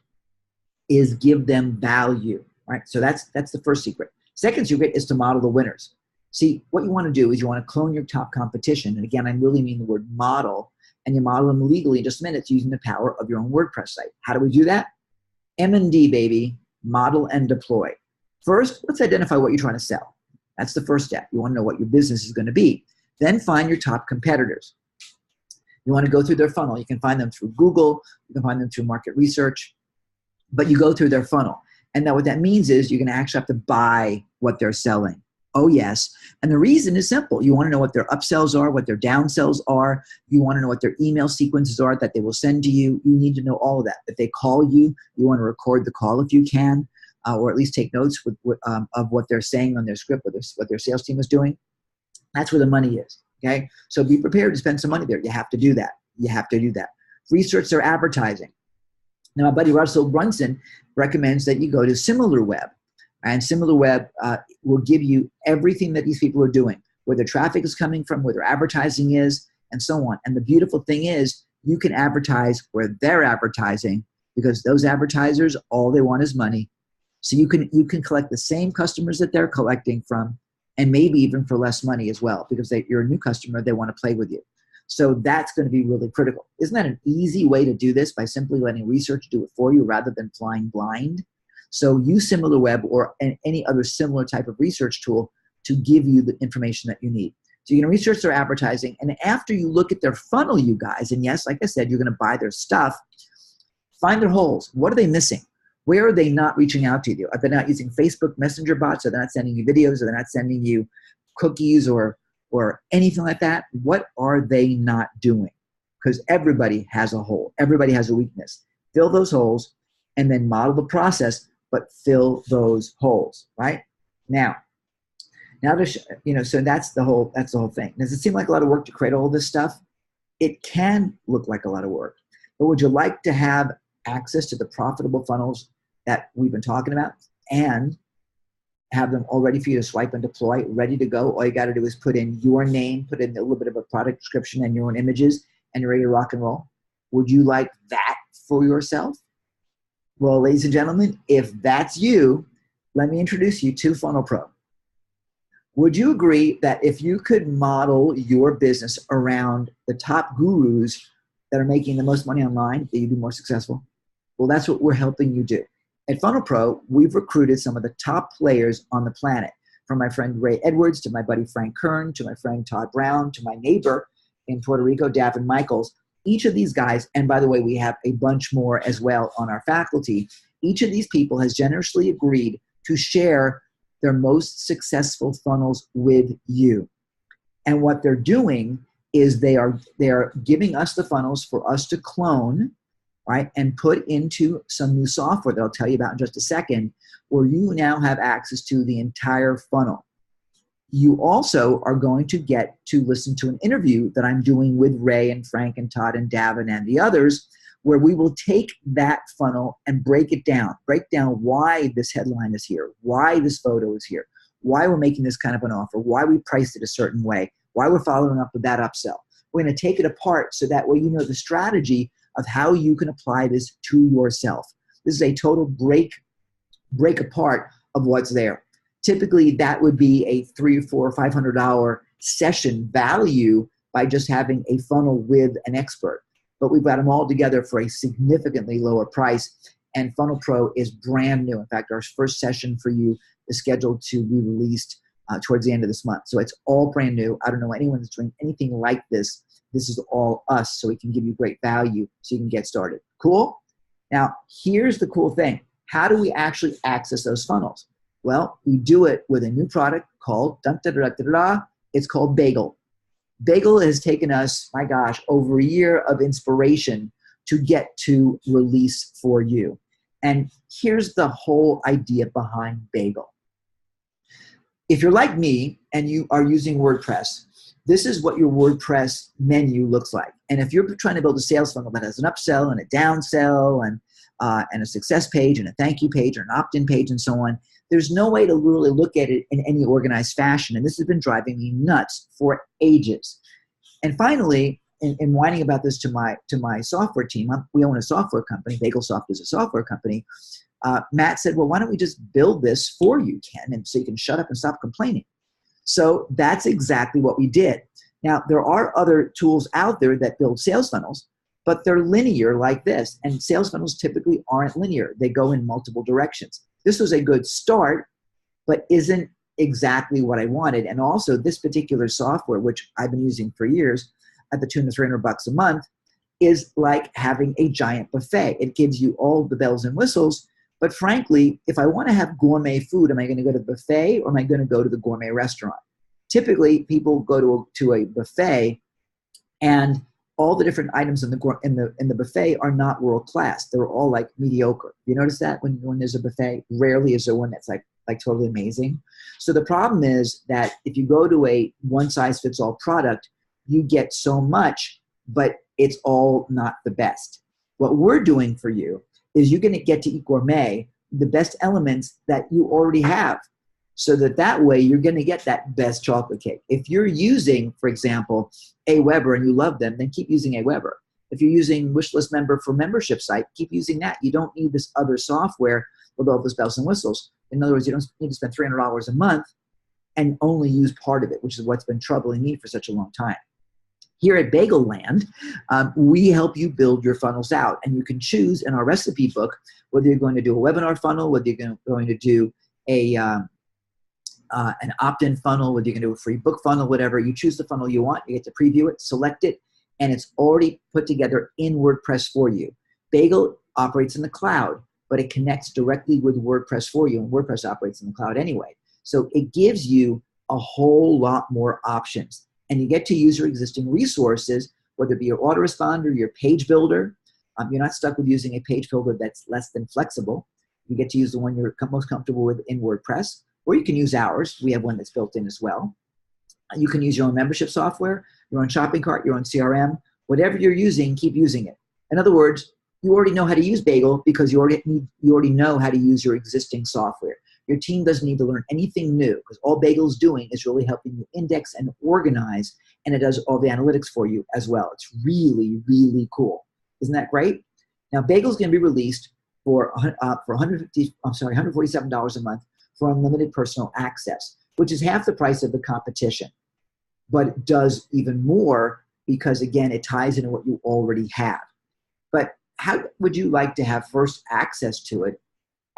is give them value, right? So that's the first secret. Second secret is to model the winners. See, what you want to do is you want to clone your top competition. And again, I really mean the word model. And you model them legally in just minutes using the power of your own WordPress site. How do we do that? M&D, baby. Model and deploy. First, let's identify what you're trying to sell. That's the first step. You want to know what your business is going to be. Then find your top competitors. You want to go through their funnel. You can find them through Google. You can find them through market research. But you go through their funnel. And now what that means is you're going to actually have to buy what they're selling. Oh, yes. And the reason is simple. You want to know what their upsells are, what their downsells are. You want to know what their email sequences are that they will send to you. You need to know all of that. If they call you, you want to record the call if you can, or at least take notes of what they're saying on their script, what their sales team is doing. That's where the money is, okay? So be prepared to spend some money there. You have to do that. You have to do that. Research their advertising. Now, my buddy Russell Brunson recommends that you go to SimilarWeb. And SimilarWeb will give you everything that these people are doing, where their traffic is coming from, where their advertising is, and so on. And the beautiful thing is you can advertise where they're advertising, because those advertisers, all they want is money. So you can collect the same customers that they're collecting from, and maybe even for less money as well, because you're a new customer, they want to play with you. So that's going to be really critical. Isn't that an easy way to do this, by simply letting research do it for you rather than flying blind? So use SimilarWeb or any other similar type of research tool to give you the information that you need. So you're going to research their advertising, and after you look at their funnel, you guys, and yes, like I said, you're going to buy their stuff, find their holes. What are they missing? Where are they not reaching out to you? Are they not using Facebook Messenger bots? Are they not sending you videos? Are they not sending you cookies or anything like that? What are they not doing? Because everybody has a hole. Everybody has a weakness. Fill those holes and then model the process, but fill those holes, right? Now so that's the whole thing. Does it seem like a lot of work to create all this stuff? It can look like a lot of work, but would you like to have access to the profitable funnels that we've been talking about and have them all ready for you to swipe and deploy, ready to go? All you got to do is put in your name, put in a little bit of a product description and your own images, and you're ready to rock and roll. Would you like that for yourself? Well, ladies and gentlemen, if that's you, let me introduce you to Funnel Pro. Would you agree that if you could model your business around the top gurus that are making the most money online, that you'd be more successful? Well, that's what we're helping you do. At Funnel Pro, we've recruited some of the top players on the planet, from my friend Ray Edwards to my buddy Frank Kern to my friend Todd Brown to my neighbor in Puerto Rico, Davin Michaels. Each of these guys, and by the way, we have a bunch more as well on our faculty, each of these people has generously agreed to share their most successful funnels with you. And what they're doing is they are giving us the funnels for us to clone, right, and put into some new software that I'll tell you about in just a second, where you now have access to the entire funnel. You also are going to get to listen to an interview that I'm doing with Ray and Frank and Todd and Davin and the others, where we will take that funnel and break down why this headline is here, why this photo is here, why we're making this kind of an offer, why we priced it a certain way, why we're following up with that upsell. We're going to take it apart so that way you know the strategy of how you can apply this to yourself. This is a total break apart of what's there. Typically, that would be a $300 or $400 or $500 session value by just having a funnel with an expert. But we've got them all together for a significantly lower price. And Funnel Pro is brand new. In fact, our first session for you is scheduled to be released towards the end of this month. So it's all brand new. I don't know anyone that's doing anything like this. This is all us, so we can give you great value so you can get started. Cool? Now, here's the cool thing. How do we actually access those funnels? Well, we do it with a new product called, it's called Bagel. Bagel has taken us, my gosh, over a year of inspiration to get to release for you. And here's the whole idea behind Bagel. If you're like me and you are using WordPress, this is what your WordPress menu looks like. And if you're trying to build a sales funnel that has an upsell and a downsell and a success page and a thank you page or an opt-in page and so on, there's no way to really look at it in any organized fashion. And this has been driving me nuts for ages. And finally, in whining about this to my software team, we own a software company, BagelSoft is a software company, Matt said, well, why don't we just build this for you, Ken, and so you can shut up and stop complaining. So that's exactly what we did. Now, there are other tools out there that build sales funnels, but they're linear like this. And sales funnels typically aren't linear. They go in multiple directions. This was a good start, but isn't exactly what I wanted. And also this particular software, which I've been using for years at the tune of $300 a month, is like having a giant buffet. It gives you all the bells and whistles. But frankly, if I want to have gourmet food, am I going to go to the buffet or am I going to go to the gourmet restaurant? Typically, people go to a buffet, and all the different items in the buffet are not world class. They're all like mediocre. You notice that when there's a buffet, rarely is there one that's like totally amazing. So the problem is that if you go to a one size fits all product, you get so much, but it's all not the best. What we're doing for you is you're going to get to eat gourmet, the best elements that you already have, so that way you're going to get that best chocolate cake. If you're using, for example, Aweber and you love them, then keep using Aweber. If you're using Wishlist Member for membership site, keep using that. You don't need this other software with all those bells and whistles. In other words, you don't need to spend $300 a month and only use part of it, which is what's been troubling me for such a long time. Here at Bagel Land, we help you build your funnels out, and you can choose in our recipe book whether you're going to do a webinar funnel, whether you're going to do an opt-in funnel, whether you're going to do a free book funnel, whatever. You choose the funnel you want, you get to preview it, select it, and it's already put together in WordPress for you. Bagel operates in the cloud, but it connects directly with WordPress for you, and WordPress operates in the cloud anyway. So it gives you a whole lot more options. And you get to use your existing resources, whether it be your autoresponder, your page builder. You're not stuck with using a page builder that's less than flexible. You get to use the one you're most comfortable with in WordPress, or you can use ours. We have one that's built in as well. You can use your own membership software, your own shopping cart, your own CRM. Whatever you're using, keep using it. In other words, you already know how to use Bagel because you already know how to use your existing software. Your team doesn't need to learn anything new because all Bagel's doing is really helping you index and organize, and it does all the analytics for you as well. It's really, really cool. Isn't that great? Now, Bagel's going to be released for $147 a month for unlimited personal access, which is half the price of the competition. But it does even more because, again, it ties into what you already have. But how would you like to have first access to it?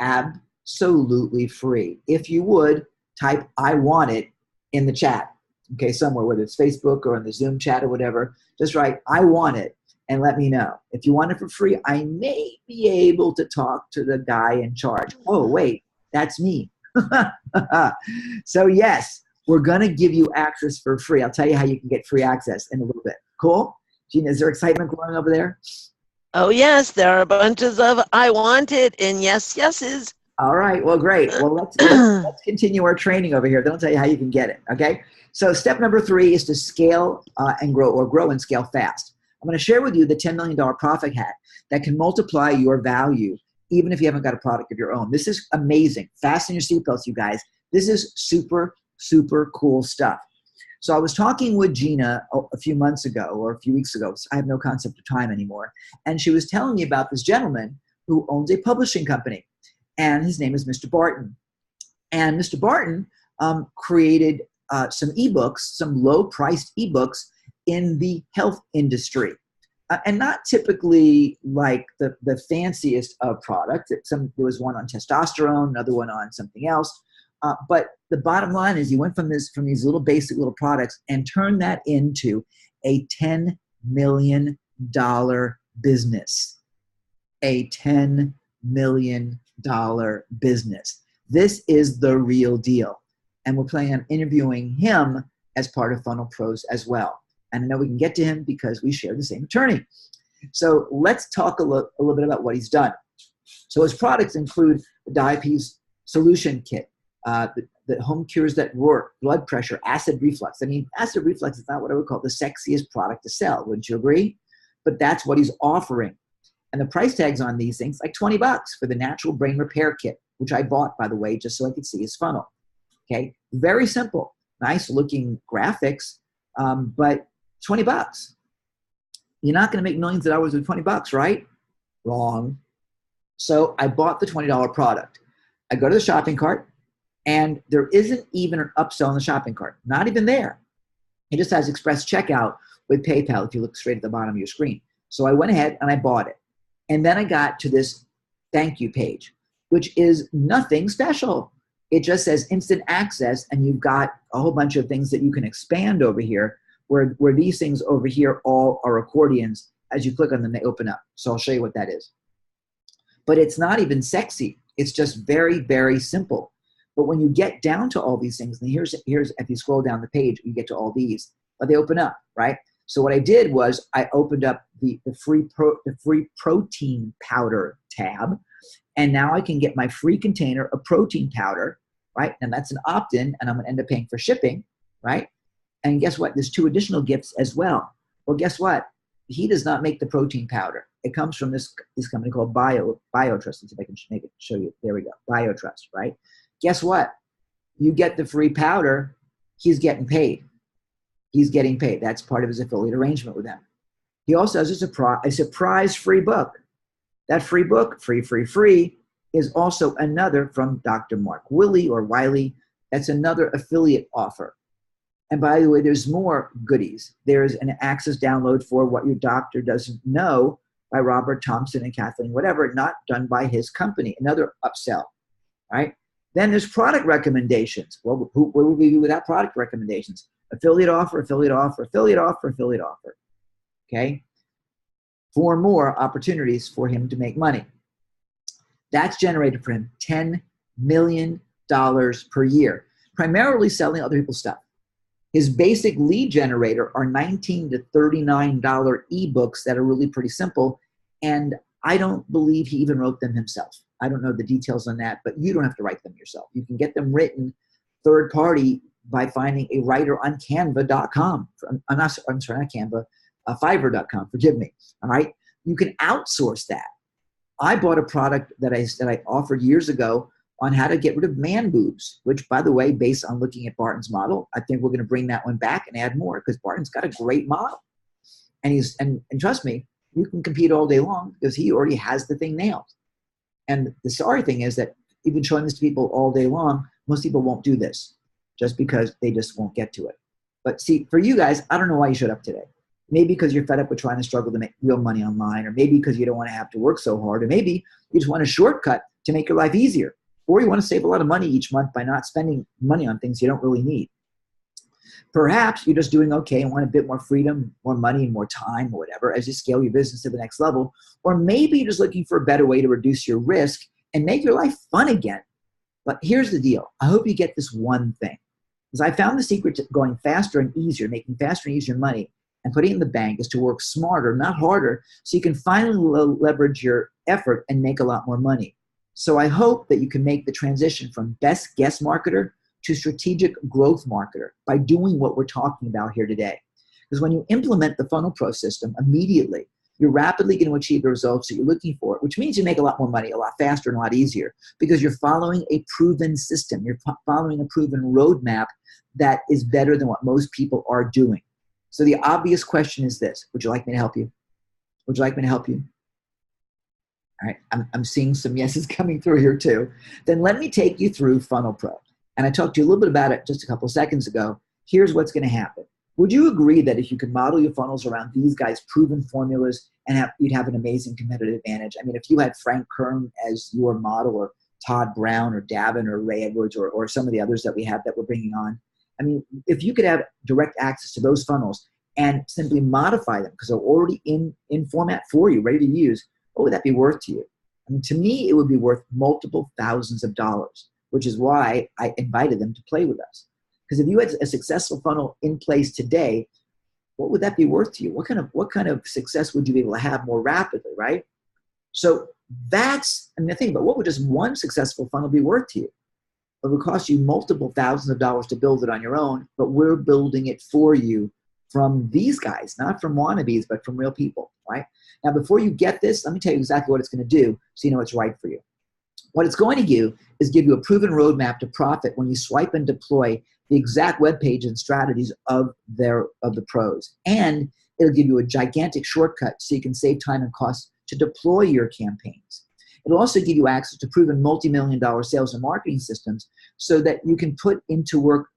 Absolutely free. If you would, type "I want it" in the chat, okay, somewhere, whether it's Facebook or in the Zoom chat or whatever. Just write "I want it" and let me know. If you want it for free, I may be able to talk to the guy in charge. Oh, wait, that's me. So yes, we're going to give you access for free. I'll tell you how you can get free access in a little bit. Cool? Gina, is there excitement growing over there? Oh, yes, there are bunches of "I want it" and yeses. All right, well, great. Well, let's continue our training over here. Then I'll tell you how you can get it, okay? So step number 3 is to scale and grow, or grow and scale fast. I'm going to share with you the $10 million profit hack that can multiply your value even if you haven't got a product of your own. This is amazing. Fasten your seatbelts, you guys. This is super, super cool stuff. So I was talking with Gina a few months ago or a few weeks ago. I have no concept of time anymore. And she was telling me about this gentleman who owns a publishing company. And his name is Mr. Barton. And Mr. Barton created some ebooks, some low-priced ebooks, in the health industry. And not typically like the fanciest of products. There was one on testosterone, another one on something else. But the bottom line is he went from these little basic little products and turned that into a $10 million business. A $10 million business. This is the real deal. And we're planning on interviewing him as part of Funnel Pros as well. And I know we can get to him because we share the same attorney. So let's talk a little bit about what he's done. So his products include the Diabetes Solution Kit, the home cures that work, blood pressure, acid reflux. I mean, acid reflux is not what I would call the sexiest product to sell. Wouldn't you agree? But that's what he's offering. And the price tags on these things, like $20 for the Natural Brain Repair Kit, which I bought, by the way, just so I could see his funnel. Okay, very simple, nice looking graphics, but $20. You're not going to make millions of dollars with $20, right? Wrong. So I bought the $20 product. I go to the shopping cart, and there isn't even an upsell in the shopping cart. Not even there. It just has express checkout with PayPal if you look straight at the bottom of your screen. So I went ahead and I bought it. And then I got to this thank you page, which is nothing special. It just says instant access, and you've got a whole bunch of things that you can expand over here, where these things over here all are accordions. As you click on them, they open up. So I'll show you what that is. But it's not even sexy. It's just very, very simple. But when you get down to all these things, and here's if you scroll down the page, you get to all these, but they open up, right? So what I did was I opened up the free protein powder tab, and now I can get my free container of protein powder, right? And that's an opt-in, and I'm going to end up paying for shipping, right? And guess what? There's 2 additional gifts as well. Well, guess what? He does not make the protein powder. It comes from this company called BioTrust. Let's see if I can make it show you. There we go. BioTrust, right? Guess what? You get the free powder. He's getting paid. He's getting paid. That's part of his affiliate arrangement with them. He also has a surprise free book. That free book, free, is also another from Dr. Mark Wiley. That's another affiliate offer. And by the way, there's more goodies. There's an access download for What Your Doctor Doesn't Know by Robert Thompson and Kathleen, whatever, not done by his company. Another upsell, right? Then there's product recommendations. Well, what would we do without product recommendations? Affiliate offer, affiliate offer, affiliate offer, affiliate offer. Okay? 4 more opportunities for him to make money. That's generated for him $10 million per year, primarily selling other people's stuff. His basic lead generator are $19 to $39 ebooks that are really pretty simple, and I don't believe he even wrote them himself. I don't know the details on that, but you don't have to write them yourself. You can get them written third party by finding a writer on Canva.com. I'm sorry, not Canva, Fiverr.com, forgive me, all right? You can outsource that. I bought a product that I offered years ago on how to get rid of man boobs, which, by the way, based on looking at Barton's model, I think we're going to bring that one back and add more because Barton's got a great model. And trust me, you can compete all day long because he already has the thing nailed. And the sorry thing is that even showing this to people all day long, most people won't do this just because they just won't get to it. But see, for you guys, I don't know why you showed up today. Maybe because you're fed up with trying to struggle to make real money online, or maybe because you don't want to have to work so hard, or maybe you just want a shortcut to make your life easier, or you want to save a lot of money each month by not spending money on things you don't really need. Perhaps you're just doing okay and want a bit more freedom, more money, and more time, or whatever, as you scale your business to the next level. Or maybe you're just looking for a better way to reduce your risk and make your life fun again. But here's the deal. I hope you get this one thing. Because I found the secret to going faster and easier, making faster and easier money, and putting it in the bank is to work smarter, not harder, so you can finally leverage your effort and make a lot more money. So I hope that you can make the transition from best guess marketer to strategic growth marketer by doing what we're talking about here today. Because when you implement the Funnel Pro system immediately, you're rapidly going to achieve the results that you're looking for, which means you make a lot more money, a lot faster and a lot easier, because you're following a proven system. You're following a proven roadmap that is better than what most people are doing. So the obvious question is this: would you like me to help you? Would you like me to help you? All right, I'm seeing some yeses coming through here too. Then let me take you through Funnel Pro. And I talked to you a little bit about it just a couple of seconds ago. Here's what's going to happen. Would you agree that if you could model your funnels around these guys' proven formulas and you'd have an amazing competitive advantage? I mean, if you had Frank Kern as your model, or Todd Brown or Davin or Ray Edwards or some of the others that we have that we're bringing on, I mean, if you could have direct access to those funnels and simply modify them because they're already in format for you, ready to use, what would that be worth to you? I mean, to me, it would be worth multiple thousands of dollars, which is why I invited them to play with us. Because if you had a successful funnel in place today, what would that be worth to you? What kind of success would you be able to have more rapidly, right? So that's, I mean, the thing about what would just one successful funnel be worth to you? It would cost you multiple thousands of dollars to build it on your own, but we're building it for you from these guys, not from wannabes, but from real people, right? Now, before you get this, let me tell you exactly what it's going to do so you know it's right for you. What it's going to do is give you a proven roadmap to profit when you swipe and deploy the exact web page and strategies of the pros. And it'll give you a gigantic shortcut so you can save time and costs to deploy your campaigns. It'll also give you access to proven multi-million-dollar sales and marketing systems so that you can put them into work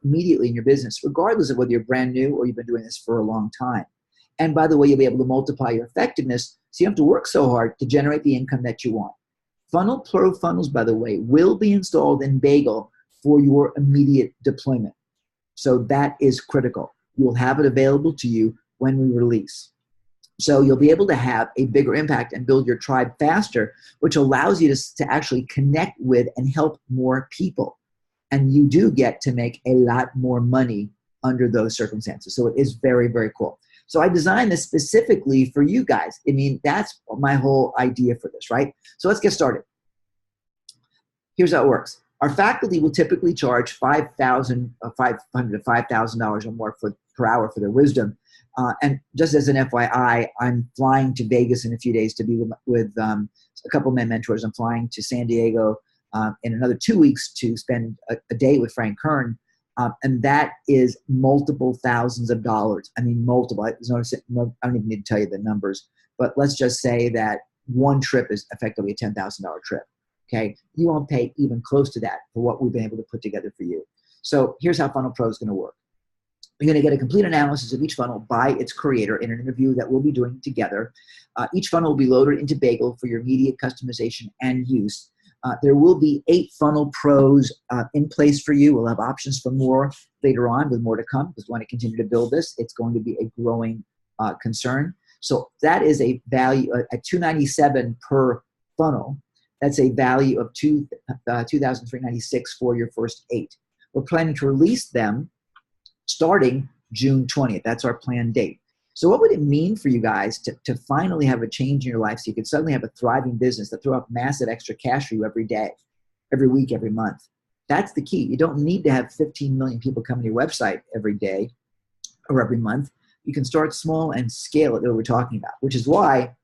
immediately in your business, regardless of whether you're brand new or you've been doing this for a long time. And by the way, you'll be able to multiply your effectiveness so you don't have to work so hard to generate the income that you want. Funnel Pro funnels, by the way, will be installed in Bagel for your immediate deployment. So that is critical. You will have it available to you when we release. So you'll be able to have a bigger impact and build your tribe faster, which allows you to actually connect with and help more people. And you do get to make a lot more money under those circumstances. So it is very, very cool. So I designed this specifically for you guys. I mean, that's my whole idea for this, right? So let's get started. Here's how it works. Our faculty will typically charge $500 to $5,000 or more per hour for their wisdom. And just as an FYI, I'm flying to Vegas in a few days to be with a couple of my mentors. I'm flying to San Diego in another 2 weeks to spend a day with Frank Kern. And that is multiple thousands of dollars. I mean, multiple. I don't even need to tell you the numbers. But let's just say that one trip is effectively a $10,000 trip. Okay, you won't pay even close to that for what we've been able to put together for you. So here's how Funnel Pro is going to work. You're going to get a complete analysis of each funnel by its creator in an interview that we'll be doing together. Each funnel will be loaded into Bagel for your immediate customization and use. There will be 8 Funnel Pros in place for you. We'll have options for more later on with more to come because we want to continue to build this. It's going to be a growing concern. So that is a value at $297 per funnel. That's a value of $2,396 for your first 8. We're planning to release them starting June 20th. That's our planned date. So what would it mean for you guys to finally have a change in your life so you could suddenly have a thriving business that throw up massive extra cash for you every day, every week, every month? That's the key. You don't need to have 15 million people come to your website every day or every month. You can start small and scale it that we're talking about, which is why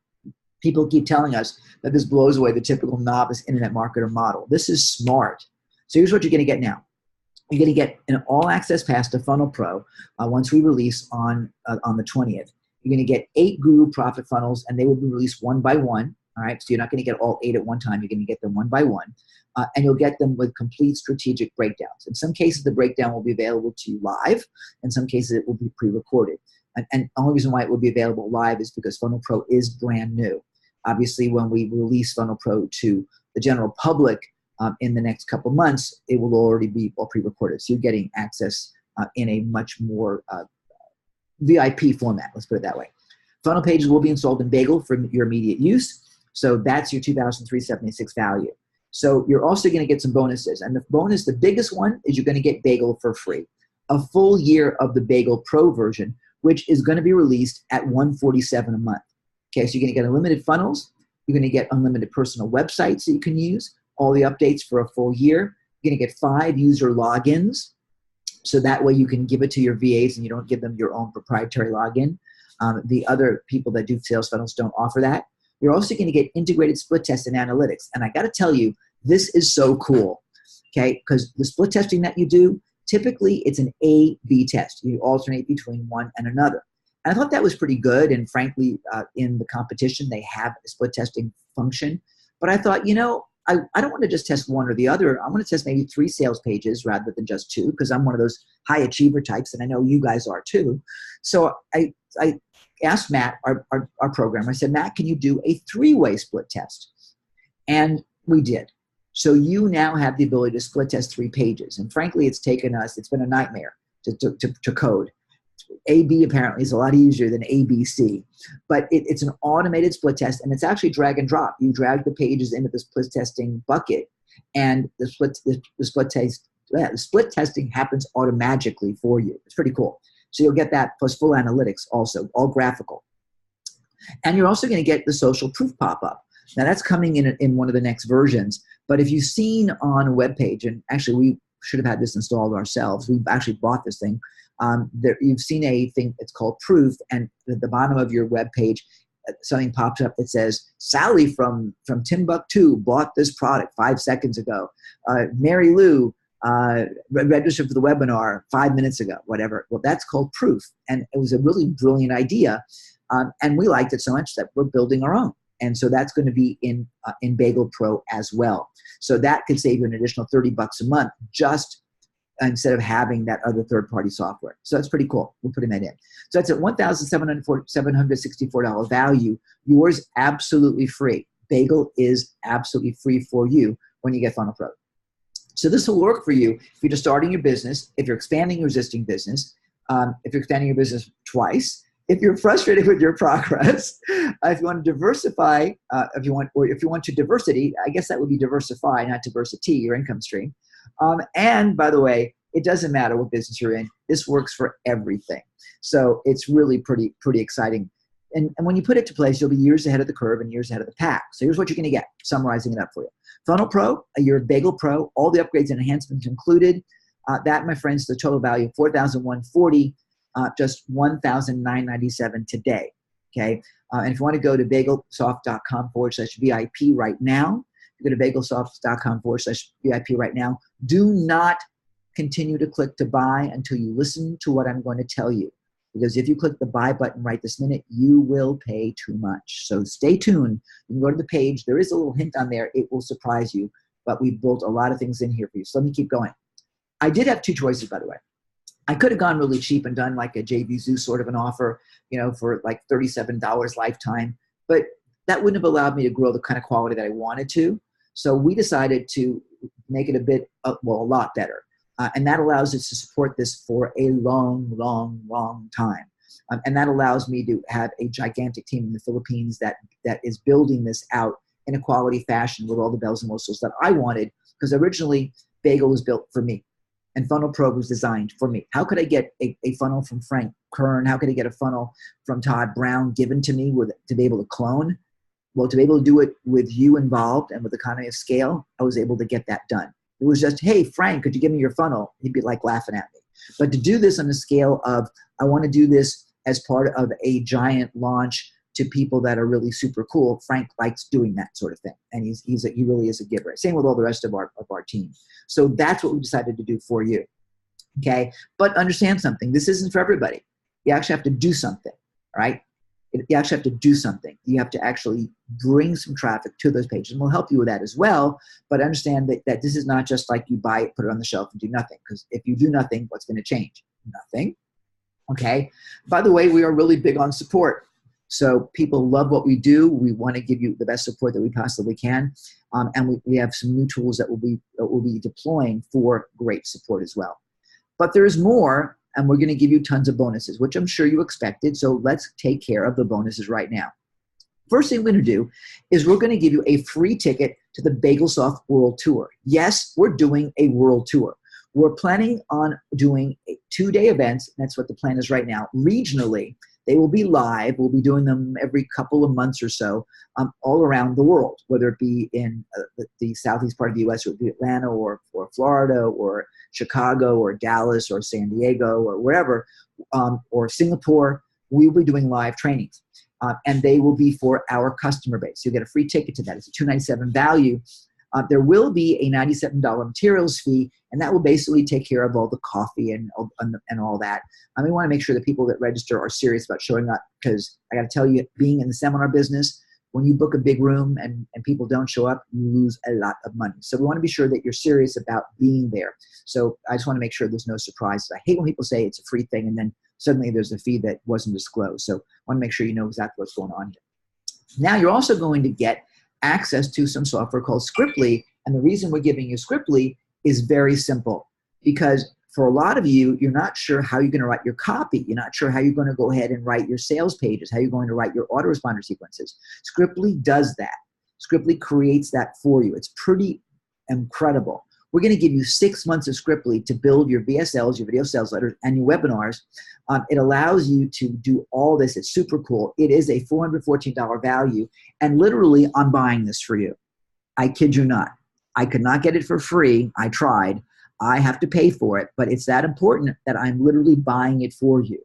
people keep telling us that this blows away the typical novice internet marketer model. This is smart. So here's what you're going to get now. You're going to get an all-access pass to Funnel Pro once we release on the 20th. You're going to get 8 Guru Profit Funnels, and they will be released one by one. All right, so you're not going to get all 8 at one time. You're going to get them one by one, and you'll get them with complete strategic breakdowns. In some cases, the breakdown will be available to you live. In some cases, it will be pre-recorded. And the only reason why it will be available live is because Funnel Pro is brand new. Obviously, when we release Funnel Pro to the general public in the next couple months, it will already be all pre-recorded. So you're getting access in a much more VIP format, let's put it that way. Funnel pages will be installed in Bagel for your immediate use. So that's your $2,376 value. So you're also going to get some bonuses. And the biggest one is you're going to get Bagel for free. A full year of the Bagel Pro version, which is going to be released at $147 a month. Okay, so you're going to get unlimited funnels. You're going to get unlimited personal websites that you can use, all the updates for a full year. You're going to get 5 user logins. So that way you can give it to your VAs and you don't give them your own proprietary login. The other people that do sales funnels don't offer that. You're also going to get integrated split test and analytics. And I got to tell you, this is so cool, okay? Because the split testing that you do, typically it's an A/B test. You alternate between one and another. And I thought that was pretty good. And frankly, in the competition, they have a split testing function. But I thought, I don't want to just test one or the other. I want to test maybe 3 sales pages rather than just 2, because I'm one of those high achiever types, and I know you guys are too. So I asked Matt, our programmer, I said, Matt, can you do a 3-way split test? And we did. So you now have the ability to split test 3 pages. And frankly, it's been a nightmare to code. AB apparently is a lot easier than ABC, but it's an automated split test, and it's actually drag and drop. You drag the pages into the split testing bucket, and the split testing happens automatically for you. It's pretty cool. So you'll get that plus full analytics also, all graphical. And you're also going to get the social proof pop-up. Now that's coming in one of the next versions, but if you've seen on a web page, and actually we should have had this installed ourselves, we actually bought this thing. You've seen a thing, it's called Proof, and at the bottom of your web page, something pops up that says, Sally from Timbuktu bought this product 5 seconds ago. Mary Lou registered for the webinar 5 minutes ago, whatever. Well, that's called Proof, and it was a really brilliant idea, and we liked it so much that we're building our own. And so that's going to be in Bagel Pro as well. So that could save you an additional $30 a month just instead of having that other third-party software. So that's pretty cool. We're putting that in. So that's at $1,764 value. Yours absolutely free. Bagel is absolutely free for you when you get Funnel Pro. So this will work for you if you're just starting your business, if you're expanding your existing business, if you're expanding your business twice, if you're frustrated with your progress, if you want to diversify, if you want to diversity, I guess that would be diversify, not diversity, your income stream. And by the way, it doesn't matter what business you're in. This works for everything. So it's really pretty exciting. And when you put it to place, you'll be years ahead of the curve and years ahead of the pack. So here's what you're going to get, summarizing it up for you. Funnel Pro, your Bagel Pro, all the upgrades and enhancements included. That, my friends, the total value of $4,140, just $1,997 today. Okay. And if you want to go to BagelSoft.com/VIP right now, go to BagelSoft.com/VIP right now. Do not continue to click to buy until you listen to what I'm going to tell you. Because if you click the buy button right this minute, you will pay too much. So stay tuned. You can go to the page. There is a little hint on there. It will surprise you. But we built a lot of things in here for you. So let me keep going. I did have 2 choices, by the way. I could have gone really cheap and done like a JV Zoo sort of an offer, for like $37 lifetime. But that wouldn't have allowed me to grow the kind of quality that I wanted to. So we decided to make it a lot better. And that allows us to support this for a long, long, long time. And that allows me to have a gigantic team in the Philippines that is building this out in a quality fashion with all the bells and whistles that I wanted, because originally Bagel was built for me and Funnel Pro was designed for me. How could I get a funnel from Frank Kern? How could I get a funnel from Todd Brown given to me to be able to clone? Well, to be able to do it with you involved and with economy of scale, I was able to get that done. It was just, hey, Frank, could you give me your funnel? He'd be like laughing at me. But to do this on the scale of, I want to do this as part of a giant launch to people that are really super cool, Frank likes doing that sort of thing. And he really is a giver. Same with all the rest of our team. So that's what we decided to do for you. Okay. But understand something. This isn't for everybody. You actually have to do something, right? You actually have to do something. You have to actually bring some traffic to those pages. And we'll help you with that as well. But understand that this is not just like you buy it, put it on the shelf, and do nothing. Because if you do nothing, what's going to change? Nothing. Okay. By the way, we are really big on support. So people love what we do. We want to give you the best support that we possibly can. And we have some new tools that we'll be deploying for great support as well. But there's more. And we're going to give you tons of bonuses, which I'm sure you expected. So let's take care of the bonuses right now. First thing we're going to do is we're going to give you a free ticket to the BagelSoft World Tour. Yes, we're doing a world tour. We're planning on doing 2-day events. That's what the plan is right now. Regionally, they will be live. We'll be doing them every couple of months or so all around the world, whether it be in the southeast part of the U.S. or Atlanta or Florida or Chicago or Dallas or San Diego or wherever, or Singapore. We'll be doing live trainings, and they will be for our customer base. You'll get a free ticket to that. It's a $297 value. There will be a $97 materials fee, and that will basically take care of all the coffee and all that. We want to make sure that people that register are serious about showing up, because I got to tell you, being in the seminar business, when you book a big room and people don't show up, you lose a lot of money. So we want to be sure that you're serious about being there. So I just want to make sure there's no surprises. I hate when people say it's a free thing and then suddenly there's a fee that wasn't disclosed. So I want to make sure you know exactly what's going on here. Now you're also going to get access to some software called Scriptly. And the reason we're giving you Scriptly is very simple, because for a lot of you, you're not sure how you're going to write your copy. You're not sure how you're going to go ahead and write your sales pages, how you're going to write your autoresponder sequences. Scriptly does that. Scriptly creates that for you. It's pretty incredible. We're going to give you 6 months of Scriptly to build your VSLs, your video sales letters, and your webinars. It allows you to do all this. It's super cool. It is a $414 value, and literally, I'm buying this for you. I kid you not. I could not get it for free. I tried. I have to pay for it, but it's that important that I'm literally buying it for you.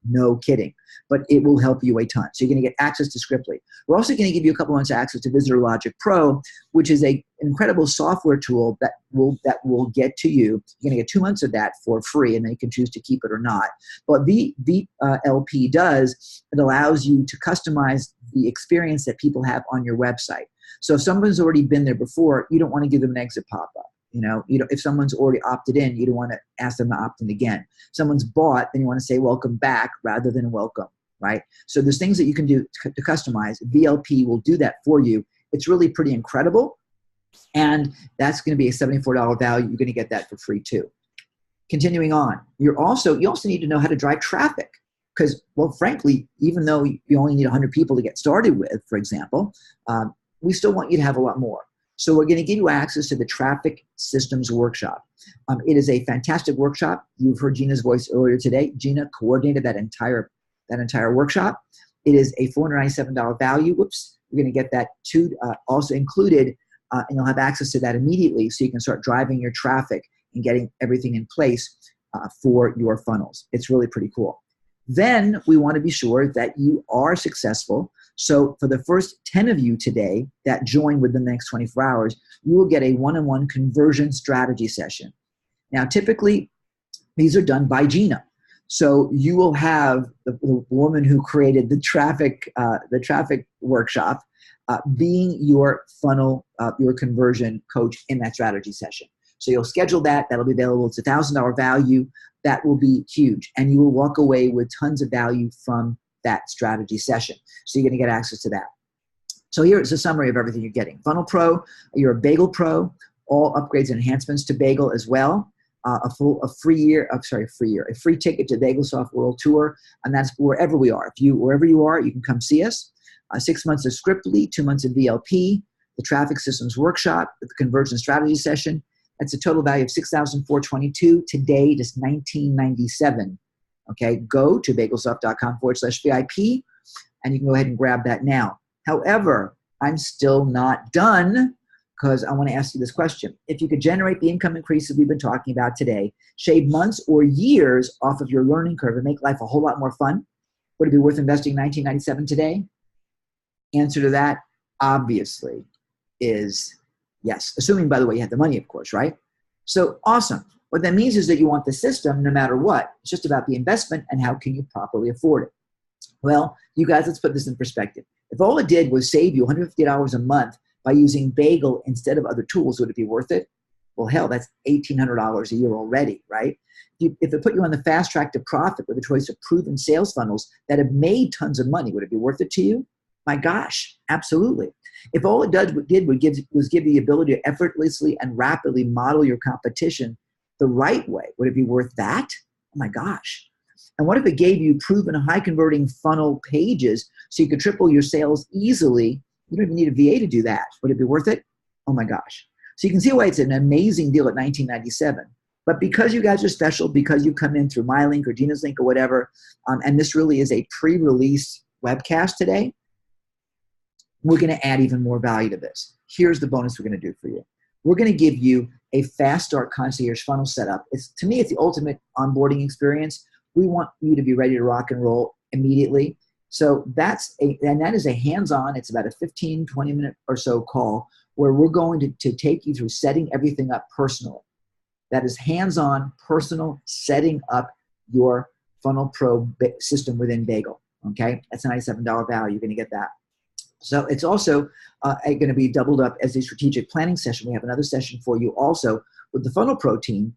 No kidding. But it will help you a ton. So you're going to get access to Scriptly. We're also going to give you a couple months access to Visitor Logic Pro, which is an incredible software tool that will get to you. You're going to get 2 months of that for free, and then you can choose to keep it or not. But VLP does, it allows you to customize the experience that people have on your website. So if someone's already been there before, you don't want to give them an exit pop-up. If someone's already opted in, you don't want to ask them to opt in again. If someone's bought, then you want to say welcome back rather than welcome, right? So there's things that you can do to customize. VLP will do that for you. It's really pretty incredible. And that's going to be a $74 value. You're going to get that for free too. Continuing on, you also need to know how to drive traffic. Because, well, frankly, even though you only need 100 people to get started with, for example, we still want you to have a lot more. So we're going to give you access to the Traffic Systems Workshop. It is a fantastic workshop. You've heard Gina's voice earlier today. Gina coordinated that entire workshop. It is a $497 value. Whoops. You're going to get that too, also included, and you'll have access to that immediately so you can start driving your traffic and getting everything in place for your funnels. It's really pretty cool. Then we want to be sure that you are successful. So for the first 10 of you today that join within the next 24 hours, you will get a one-on-one conversion strategy session. Now, typically, these are done by Gina. So you will have the woman who created the traffic workshop being your funnel, your conversion coach in that strategy session. So you'll schedule that. That'll be available. It's a $1,000 value. That will be huge. And you will walk away with tons of value from that strategy session. So you're going to get access to that. So here is a summary of everything you're getting. Funnel Pro, you're a Bagel Pro, all upgrades and enhancements to Bagel as well. A free ticket to BagelSoft World Tour, and that's wherever we are. Wherever you are, you can come see us. 6 months of Scriptly, 2 months of VLP, the Traffic Systems Workshop, the Conversion Strategy Session. That's a total value of $6,422. Today, just $1,997. Okay, go to BagelSoft.com/VIP, and you can go ahead and grab that now. However, I'm still not done, because I want to ask you this question. If you could generate the income increases we've been talking about today, shave months or years off of your learning curve and make life a whole lot more fun, would it be worth investing $1,997 today? Answer to that, obviously, is yes. Assuming, by the way, you have the money, of course, right? So awesome. What that means is that you want the system no matter what. It's just about the investment and how can you properly afford it. Well, you guys, let's put this in perspective. If all it did was save you $150 a month by using Bagel instead of other tools, would it be worth it? Well, hell, that's $1,800 a year already, right? If it put you on the fast track to profit with a choice of proven sales funnels that have made tons of money, would it be worth it to you? My gosh, absolutely. If all it was give you the ability to effortlessly and rapidly model your competition the right way, would it be worth that? Oh my gosh. And what if it gave you proven high-converting funnel pages so you could triple your sales easily? You don't even need a VA to do that. Would it be worth it? Oh my gosh. So you can see why it's an amazing deal at $1,997. But because you guys are special, because you come in through my link or Gina's link or whatever, and this really is a pre-release webcast today, we're going to add even more value to this. Here's the bonus we're going to do for you. We're going to give you a fast start concierge funnel setup. To me, it's the ultimate onboarding experience. We want you to be ready to rock and roll immediately. So that is a hands-on, it's about a 15, 20 minute or so call where we're going to take you through setting everything up personally. That is hands-on, personal, setting up your Funnel Pro system within Bagel. Okay, that's a $97 value. You're going to get that. So it's also going to be doubled up as a strategic planning session. We have another session for you also with the Funnel Pro team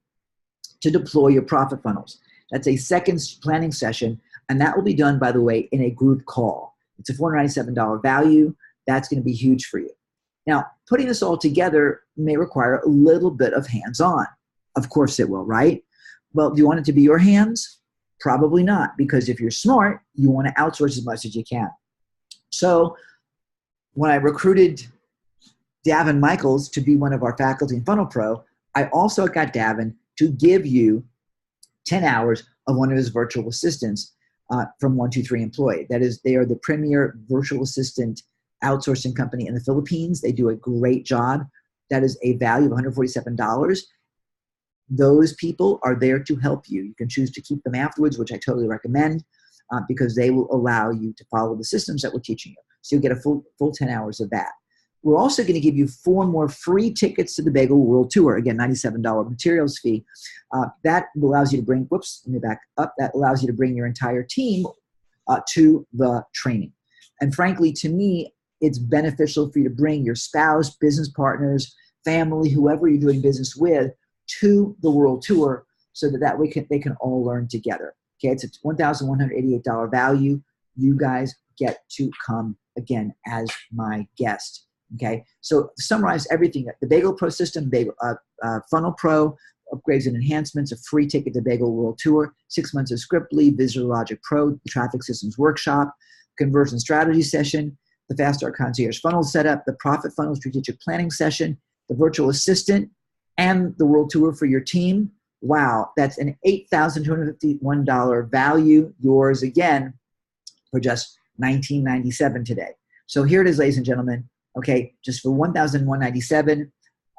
to deploy your profit funnels. That's a second planning session, and that will be done, by the way, in a group call. It's a $497 value. That's going to be huge for you. Now, putting this all together may require a little bit of hands-on. Of course it will, right? Well, do you want it to be your hands? Probably not, because if you're smart, you want to outsource as much as you can. So when I recruited Davin Michaels to be one of our faculty in Funnel Pro, I also got Davin to give you 10 hours of one of his virtual assistants from 123 Employee. That is, they are the premier virtual assistant outsourcing company in the Philippines. They do a great job. That is a value of $147. Those people are there to help you. You can choose to keep them afterwards, which I totally recommend, because they will allow you to follow the systems that we're teaching you. So you'll get a full 10 hours of that. We're also going to give you 4 more free tickets to the Bagel World Tour. Again, $97 materials fee. That allows you to bring, whoops, let me back up. That allows you to bring your entire team to the training. And frankly, to me, it's beneficial for you to bring your spouse, business partners, family, whoever you're doing business with, to the World Tour, so that way they can all learn together. Okay, it's a $1,188 value. You guys get to come again as my guest. Okay, so to summarize everything, the Bagel Pro system, Funnel Pro, upgrades and enhancements, a free ticket to Bagel World Tour, 6 months of Scriptly, Visual Logic Pro, the Traffic Systems Workshop, Conversion Strategy Session, the Fast Start Concierge Funnel Setup, the Profit Funnel Strategic Planning Session, the Virtual Assistant, and the World Tour for your team. Wow, that's an $8,251 value, yours again, for just $19.97 today. So here it is, ladies and gentlemen. Okay, just for $1,197,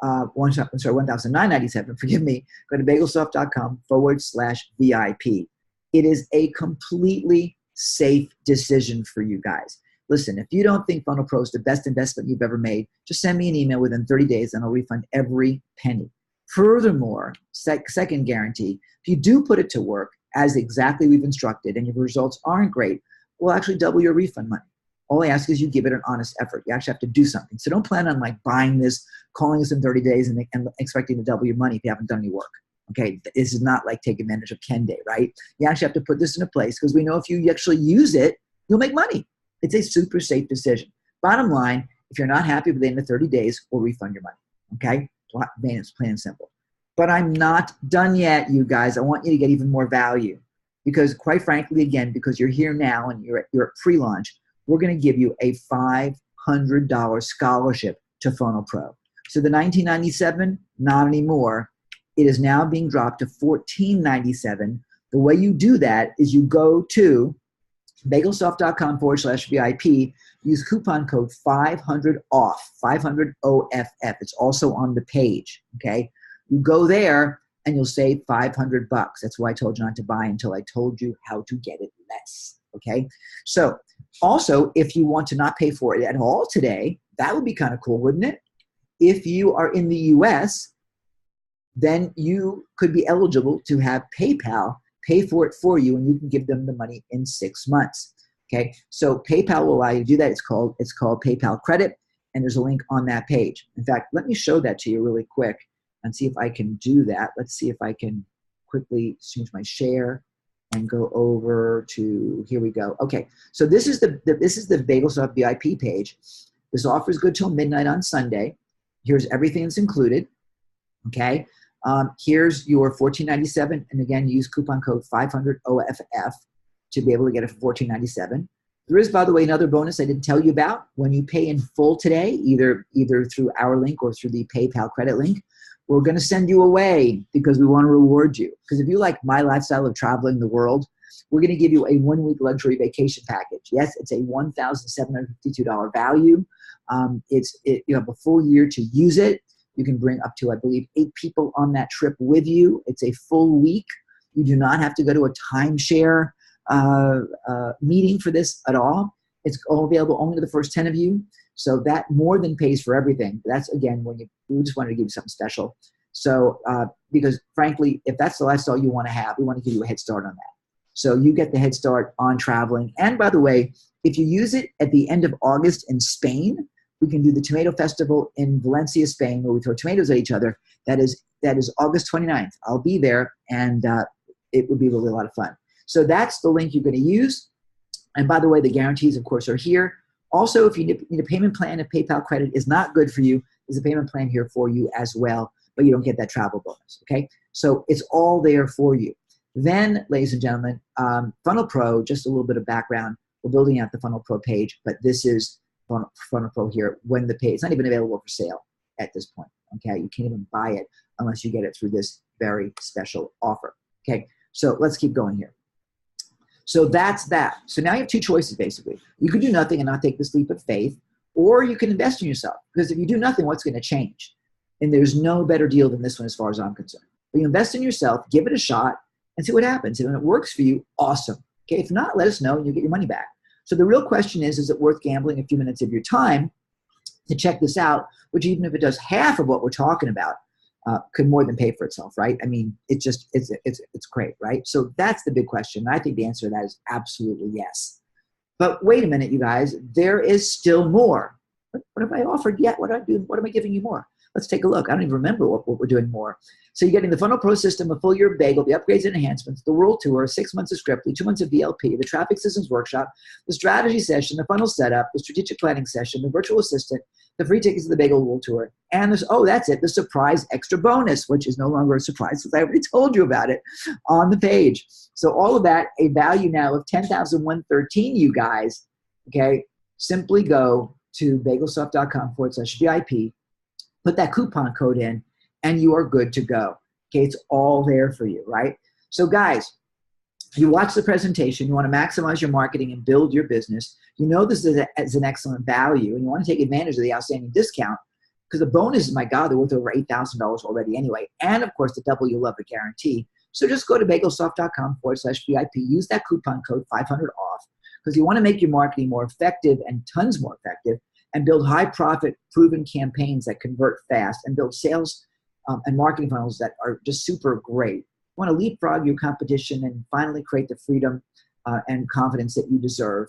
$1,997, forgive me, go to BagelSoft.com/VIP. It is a completely safe decision for you guys. Listen, if you don't think Funnel Pro is the best investment you've ever made, just send me an email within 30 days and I'll refund every penny. Furthermore, second guarantee, if you do put it to work as exactly we've instructed and your results aren't great, we'll actually double your refund money. All I ask is you give it an honest effort. You actually have to do something. So don't plan on like buying this, calling us in 30 days and expecting to double your money if you haven't done any work. Okay, this is not like take advantage of Ken Day, right? You actually have to put this into place because we know if you actually use it, you'll make money. It's a super safe decision. Bottom line, if you're not happy within the 30 days, we'll refund your money. Okay? It's plain and simple. But I'm not done yet, you guys. I want you to get even more value. Because quite frankly, again, because you're here now and you're at pre-launch, we're going to give you a $500 scholarship to Funnel Pro. So the $19.97, not anymore. It is now being dropped to $14.97. The way you do that is you go to BagelSoft.com/VIP, use coupon code 500OFF, 500OFF. It's also on the page, okay? You go there and you'll save $500. That's why I told you not to buy until I told you how to get it less, okay? So also, if you want to not pay for it at all today, that would be kind of cool, wouldn't it? If you are in the US, then you could be eligible to have PayPal pay for it for you, and you can give them the money in 6 months. Okay, so PayPal will allow you to do that. It's called PayPal Credit, and there's a link on that page. In fact, let me show that to you really quick and see if I can do that. Let's see if I can quickly change my share and go over to, here we go. Okay, so this is the BagelSoft VIP page. This offer is good till midnight on Sunday. Here's everything that's included. Okay. Here's your $14.97, and again, use coupon code 500OFF to be able to get it for $14.97. There is, by the way, another bonus I didn't tell you about. When you pay in full today, either through our link or through the PayPal credit link, we're going to send you away because we want to reward you. Because if you like my lifestyle of traveling the world, we're going to give you a 1-week luxury vacation package. Yes, it's a $1,752 value. You have a full year to use it. You can bring up to, I believe, 8 people on that trip with you. It's a full week. You do not have to go to a timeshare meeting for this at all. It's all available only to the first 10 of you. So that more than pays for everything. That's, again, we just wanted to give you something special. So because, frankly, if that's the lifestyle you want to have, we want to give you a head start on that. So you get the head start on traveling. And, by the way, If you use it at the end of August in Spain, we can do the Tomato Festival in Valencia, Spain, where we throw tomatoes at each other. That is August 29th. I'll be there, and it would be really a lot of fun. So that's the link you're going to use. And by the way, the guarantees, of course, are here. Also, if you need a payment plan, if PayPal credit is not good for you, there's a payment plan here for you as well, but you don't get that travel bonus, okay? So it's all there for you. Then, ladies and gentlemen, Funnel Pro, just a little bit of background. We're building out the Funnel Pro page, but this is Funnel Pro here when the page, it's not even available for sale at this point, okay? You can't even buy it unless you get it through this very special offer, okay? So let's keep going here. So that's that. So now you have two choices, basically. You can do nothing and not take this leap of faith, or you can invest in yourself. Because if you do nothing, what's going to change? And there's no better deal than this one as far as I'm concerned. But you invest in yourself, give it a shot, and see what happens. And when it works for you, awesome. Okay, if not, let us know and you'll get your money back. So the real question is it worth gambling a few minutes of your time to check this out, which even if it does half of what we're talking about, could more than pay for itself, right? I mean, it's great, right? So that's the big question. I think the answer to that is absolutely yes. But wait a minute, you guys, there is still more. What have I offered yet? What do I do? What am I giving you more? Let's take a look. I don't even remember what we're doing more. So you're getting the Funnel Pro system, a full year of Bagel, the upgrades and enhancements, the world tour, 6 months of Scriptly, 2 months of VLP, the traffic systems workshop, the strategy session, the funnel setup, the strategic planning session, the virtual assistant, the free tickets to the Bagel World Tour, and that's it, the surprise extra bonus, which is no longer a surprise because I already told you about it on the page. So all of that, a value now of $10,113, you guys, okay? Simply go to BagelSoft.com/VIP, put that coupon code in, and you are good to go. Okay, it's all there for you, right? So guys, you watch the presentation, you want to maximize your marketing and build your business. You know this is an excellent value, and you want to take advantage of the outstanding discount because the bonus is, my God, they're worth over $8,000 already anyway. And of course, the double you love it guarantee. So just go to BagelSoft.com/VIP, use that coupon code 500 off because you want to make your marketing more effective and tons more effective and build high profit proven campaigns that convert fast and build sales and marketing funnels that are just super great. You want to leapfrog your competition and finally create the freedom and confidence that you deserve,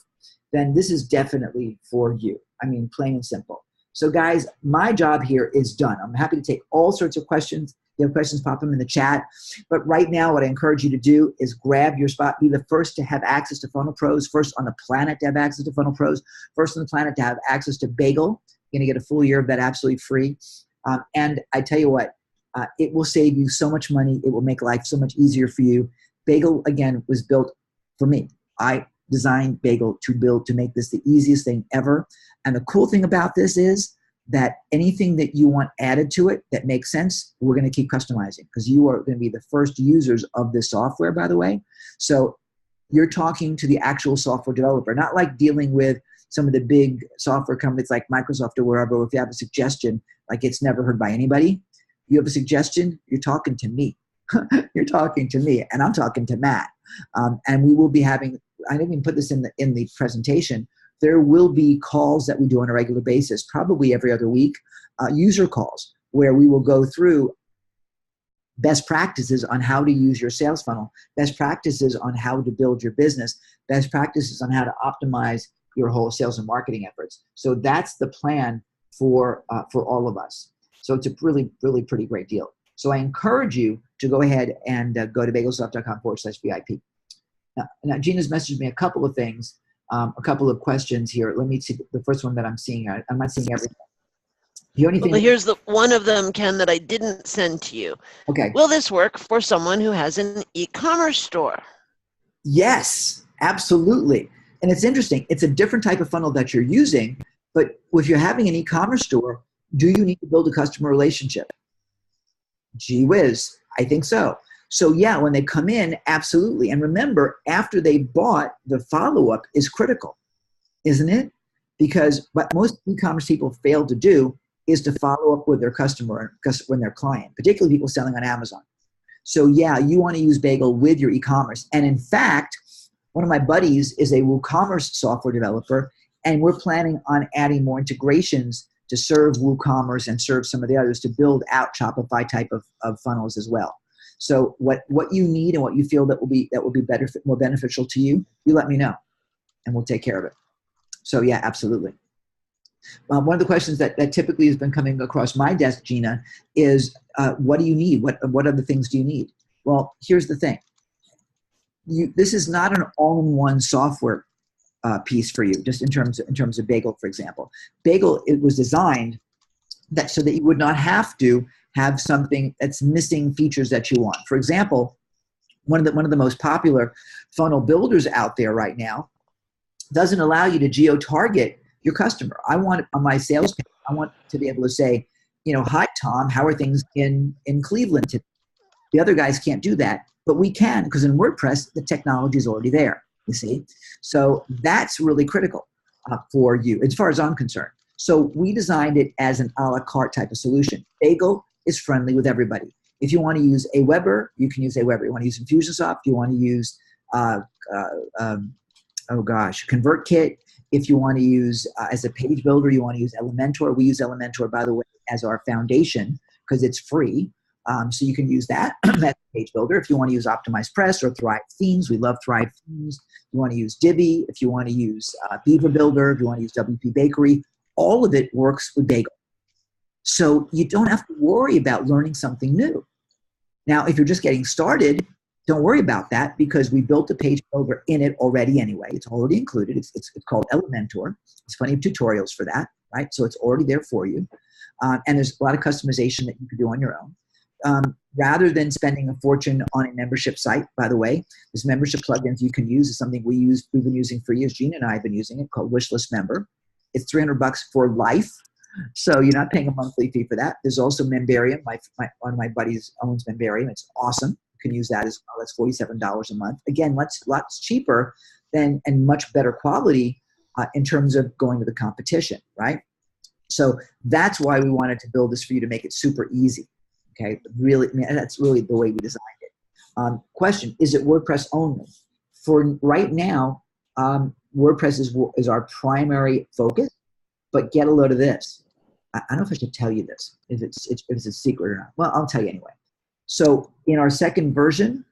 then this is definitely for you. I mean, plain and simple. So guys, my job here is done. I'm happy to take all sorts of questions. If you have questions, pop them in the chat. But right now, what I encourage you to do is grab your spot. Be the first to have access to Funnel Pros, first on the planet to have access to Funnel Pros, first on the planet to have access to Bagel. You're going to get a full year of that absolutely free. And I tell you what, it will save you so much money. It will make life so much easier for you. Bagel, again, was built for me. I designed Bagel to make this the easiest thing ever. And the cool thing about this is that anything that you want added to it that makes sense, we're going to keep customizing because you are going to be the first users of this software, by the way. So you're talking to the actual software developer, not like dealing with some of the big software companies like Microsoft or wherever. If you have a suggestion, like it's never heard by anybody, you have a suggestion, you're talking to me. You're talking to me, and I'm talking to Matt. And we will be having, I didn't even put this in the presentation, there will be calls that we do on a regular basis, probably every other week, user calls, where we will go through best practices on how to use your sales funnel, best practices on how to build your business, best practices on how to optimize your whole sales and marketing efforts. So that's the plan for all of us. So it's a really, really pretty great deal. So I encourage you to go ahead and go to BagelSoft.com/VIP. Now, Gina's messaged me a couple of things. A couple of questions here. Let me see the first one that I'm seeing. I'm not seeing everything. Well, here's the one of them, Ken, that I didn't send to you. Okay. Will this work for someone who has an e-commerce store? Yes, absolutely. And it's interesting. It's a different type of funnel that you're using, but if you're having an e-commerce store, do you need to build a customer relationship? Gee whiz, I think so. So yeah, when they come in, absolutely. And remember, after they bought, the follow-up is critical, isn't it? Because what most e-commerce people fail to do is to follow up with their customer when their client, particularly people selling on Amazon. So yeah, you want to use Bagel with your e-commerce. And in fact, one of my buddies is a WooCommerce software developer, and we're planning on adding more integrations to serve WooCommerce and serve some of the others to build out Shopify type of funnels as well. So what you need and what you feel that will be more beneficial to you, you let me know, and we'll take care of it. So yeah, absolutely. One of the questions that typically has been coming across my desk, Gina, is what do you need? What other things do you need? Well, here's the thing. This is not an all-in-one software piece for you, just in terms of Bagel, for example. Bagel, it was designed so that you would not have to have something that's missing features that you want. For example, one of the most popular funnel builders out there right now doesn't allow you to geo-target your customer. I want on my sales page, I want to be able to say, hi Tom, how are things in Cleveland today? The other guys can't do that, but we can, because in WordPress, the technology is already there, you see? So that's really critical for you, as far as I'm concerned. So we designed it as an a la carte type of solution. Bagel is friendly with everybody. If you want to use Aweber, you can use Aweber. You want to use Infusionsoft, you want to use, ConvertKit. If you want to use, as a page builder, you want to use Elementor. We use Elementor, by the way, as our foundation because it's free. So you can use that as a page builder. If you want to use Optimized Press or Thrive Themes, we love Thrive Themes. You want to use Divi. If you want to use Beaver Builder, if you want to use WP Bakery, all of it works with Bagel. So you don't have to worry about learning something new. Now, if you're just getting started, don't worry about that because we built a page builder in it already anyway. It's already included. It's called Elementor. There's plenty of tutorials for that, right? So it's already there for you. And there's a lot of customization that you can do on your own. Rather than spending a fortune on a membership site, by the way, this membership plugins you can use is something we've been using for years. Gina and I have been using it, called Wishlist Member. It's $300 for life. So you're not paying a monthly fee for that. There's also Membarium. One of my buddies owns Membarium. It's awesome. You can use that as well. That's $47 a month. Again, lots cheaper and much better quality in terms of going to the competition, right? So that's why we wanted to build this for you to make it super easy. Okay, really, that's really the way we designed it. Question, is it WordPress only? For right now, WordPress is our primary focus, but get a load of this. I don't know if I should tell you this, if it's a secret or not. Well, I'll tell you anyway. So in our second version,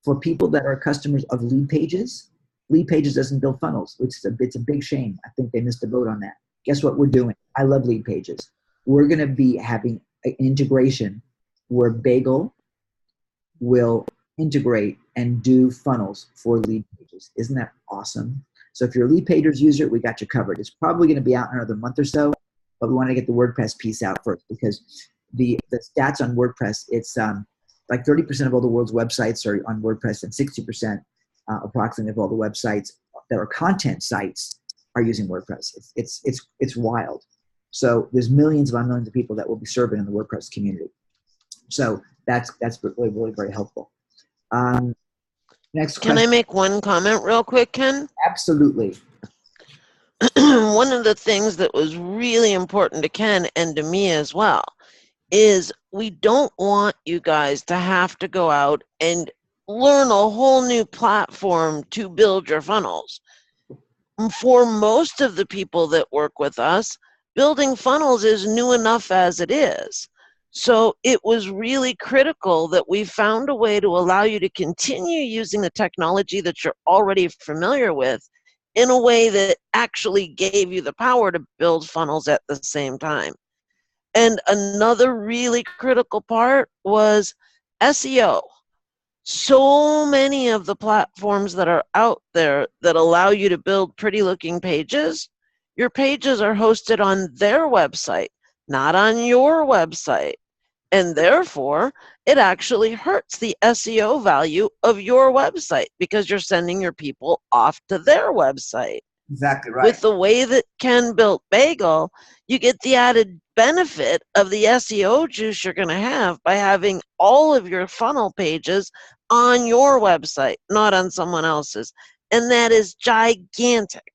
for people that are customers of Lead Pages doesn't build funnels, which is it's a big shame. I think they missed the boat on that. Guess what we're doing? I love Lead Pages. We're going to be having an integration where Bagel will integrate and do funnels for Lead Pages. Isn't that awesome? So if you're a Lead Pages user, we got you covered. It's probably going to be out in another month or so, but we want to get the WordPress piece out first because the stats on WordPress, it's like 30% of all the world's websites are on WordPress and 60% approximately of all the websites that are content sites are using WordPress. It's wild. So there's millions upon millions of people that will be serving in the WordPress community. So that's really, really very helpful. Next question. Can I make one comment real quick, Ken? Absolutely. One of the things that was really important to Ken and to me as well is we don't want you guys to have to go out and learn a whole new platform to build your funnels. For most of the people that work with us, building funnels is new enough as it is. So it was really critical that we found a way to allow you to continue using the technology that you're already familiar with in a way that actually gave you the power to build funnels at the same time. And another really critical part was SEO. So many of the platforms that are out there that allow you to build pretty looking pages, your pages are hosted on their website, not on your website. And therefore, it actually hurts the SEO value of your website because you're sending your people off to their website. Exactly right. With the way that Ken built Bagel, you get the added benefit of the SEO juice you're going to have by having all of your funnel pages on your website, not on someone else's. And that is gigantic.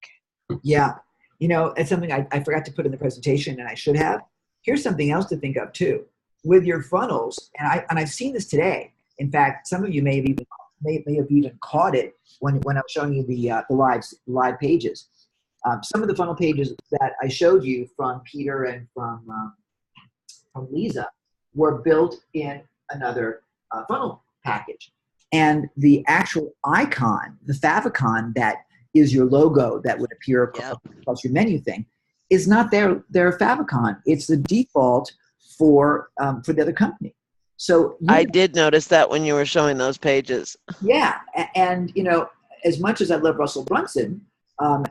Yeah. It's something I forgot to put in the presentation and I should have. Here's something else to think of too. With your funnels, and I've seen this today. In fact, some of you may have even caught it when I was showing you the live pages. Some of the funnel pages that I showed you from Peter and from Lisa were built in another funnel package, and the actual icon, the favicon that is your logo that would appear Yep. across your menu thing, is not their favicon. It's the default for the other company. So I did notice that when you were showing those pages. yeah, and as much as I love Russell Brunson,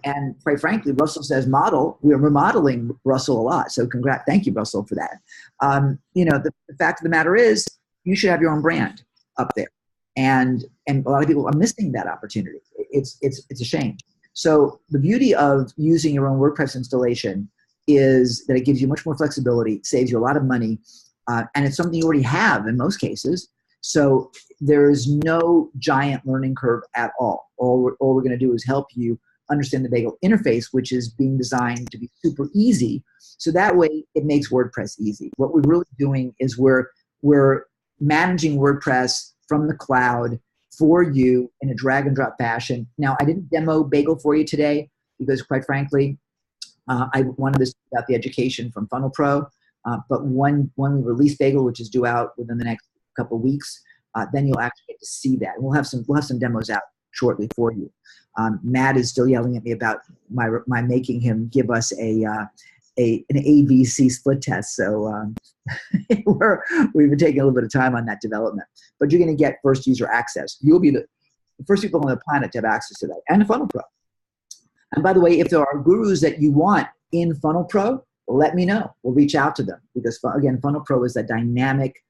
and quite frankly, Russell says model. We're remodeling Russell a lot. So thank you, Russell, for that. The fact of the matter is, you should have your own brand up there, and a lot of people are missing that opportunity. It's a shame. So the beauty of using your own WordPress installation is that it gives you much more flexibility, saves you a lot of money, and it's something you already have in most cases. So there is no giant learning curve at all. All we're going to do is help you understand the Bagel interface, which is being designed to be super easy. So that way it makes WordPress easy. What we're really doing is we're managing WordPress from the cloud for you in a drag and drop fashion. Now, I didn't demo Bagel for you today because, quite frankly, I wanted this about the education from Funnel Pro. But when we release Bagel, which is due out within the next couple of weeks, then you'll actually get to see that. And we'll have some demos out shortly for you. Matt is still yelling at me about my making him give us an ABC split test. So we've been taking a little bit of time on that development. But you're going to get first user access. You'll be the first people on the planet to have access to that, and Funnel Pro. And by the way, if there are gurus that you want in Funnel Pro, let me know. We'll reach out to them because, again, Funnel Pro is a dynamic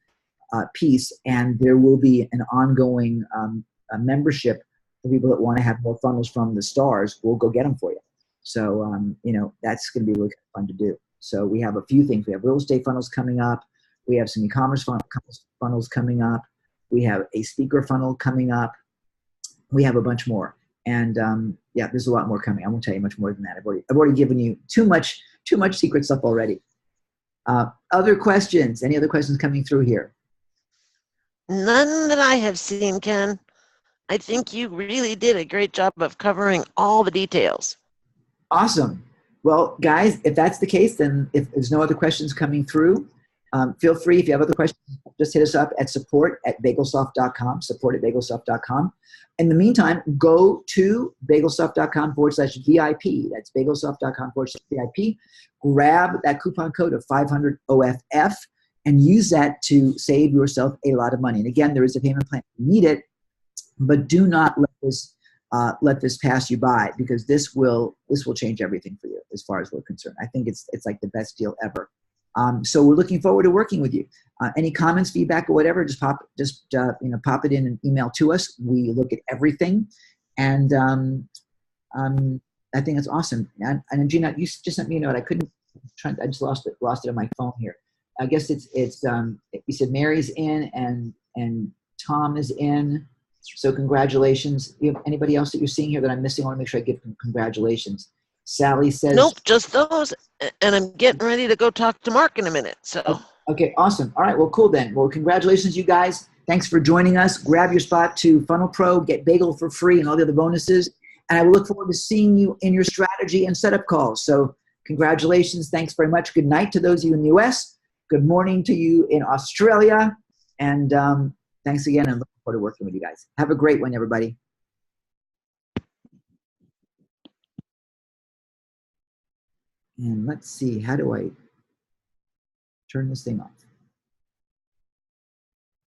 piece, and there will be an ongoing membership for people that want to have more funnels from the stars. We'll go get them for you. So, that's going to be really fun to do. So we have a few things. We have real estate funnels coming up. We have some e-commerce funnels coming up. We have a speaker funnel coming up. We have a bunch more. And there's a lot more coming. I won't tell you much more than that. I've already given you too much secret stuff already. Other questions? Any other questions coming through here? None that I have seen, Ken. I think you really did a great job of covering all the details. Awesome. Well, guys, if that's the case, then if there's no other questions coming through, feel free. If you have other questions, just hit us up at support@bagelsoft.com, support@bagelsoft.com. In the meantime, go to bagelsoft.com/VIP. That's bagelsoft.com/VIP. Grab that coupon code of 500 OFF and use that to save yourself a lot of money. And again, there is a payment plan if you need it, but do not let this pass you by, because this will change everything for you as far as we're concerned. I think it's like the best deal ever. So we're looking forward to working with you. Any comments, feedback, or whatever, just pop it in an email to us. We look at everything, and I think it's awesome. And Gina, you just sent me a note. I just lost it on my phone here. I guess it's you said Mary's in and Tom is in. So congratulations. You have anybody else that you're seeing here that I'm missing? I want to make sure I give them congratulations. Sally says, nope, just those. And I'm getting ready to go talk to Mark in a minute. So okay, awesome. All right, well, cool then. Well, congratulations, you guys. Thanks for joining us. Grab your spot to Funnel Pro, get Bagel for free and all the other bonuses. And I will look forward to seeing you in your strategy and setup calls. So congratulations. Thanks very much. Good night to those of you in the US. Good morning to you in Australia. And thanks again, and looking forward to working with you guys. Have a great one, everybody. And let's see, how do I turn this thing off?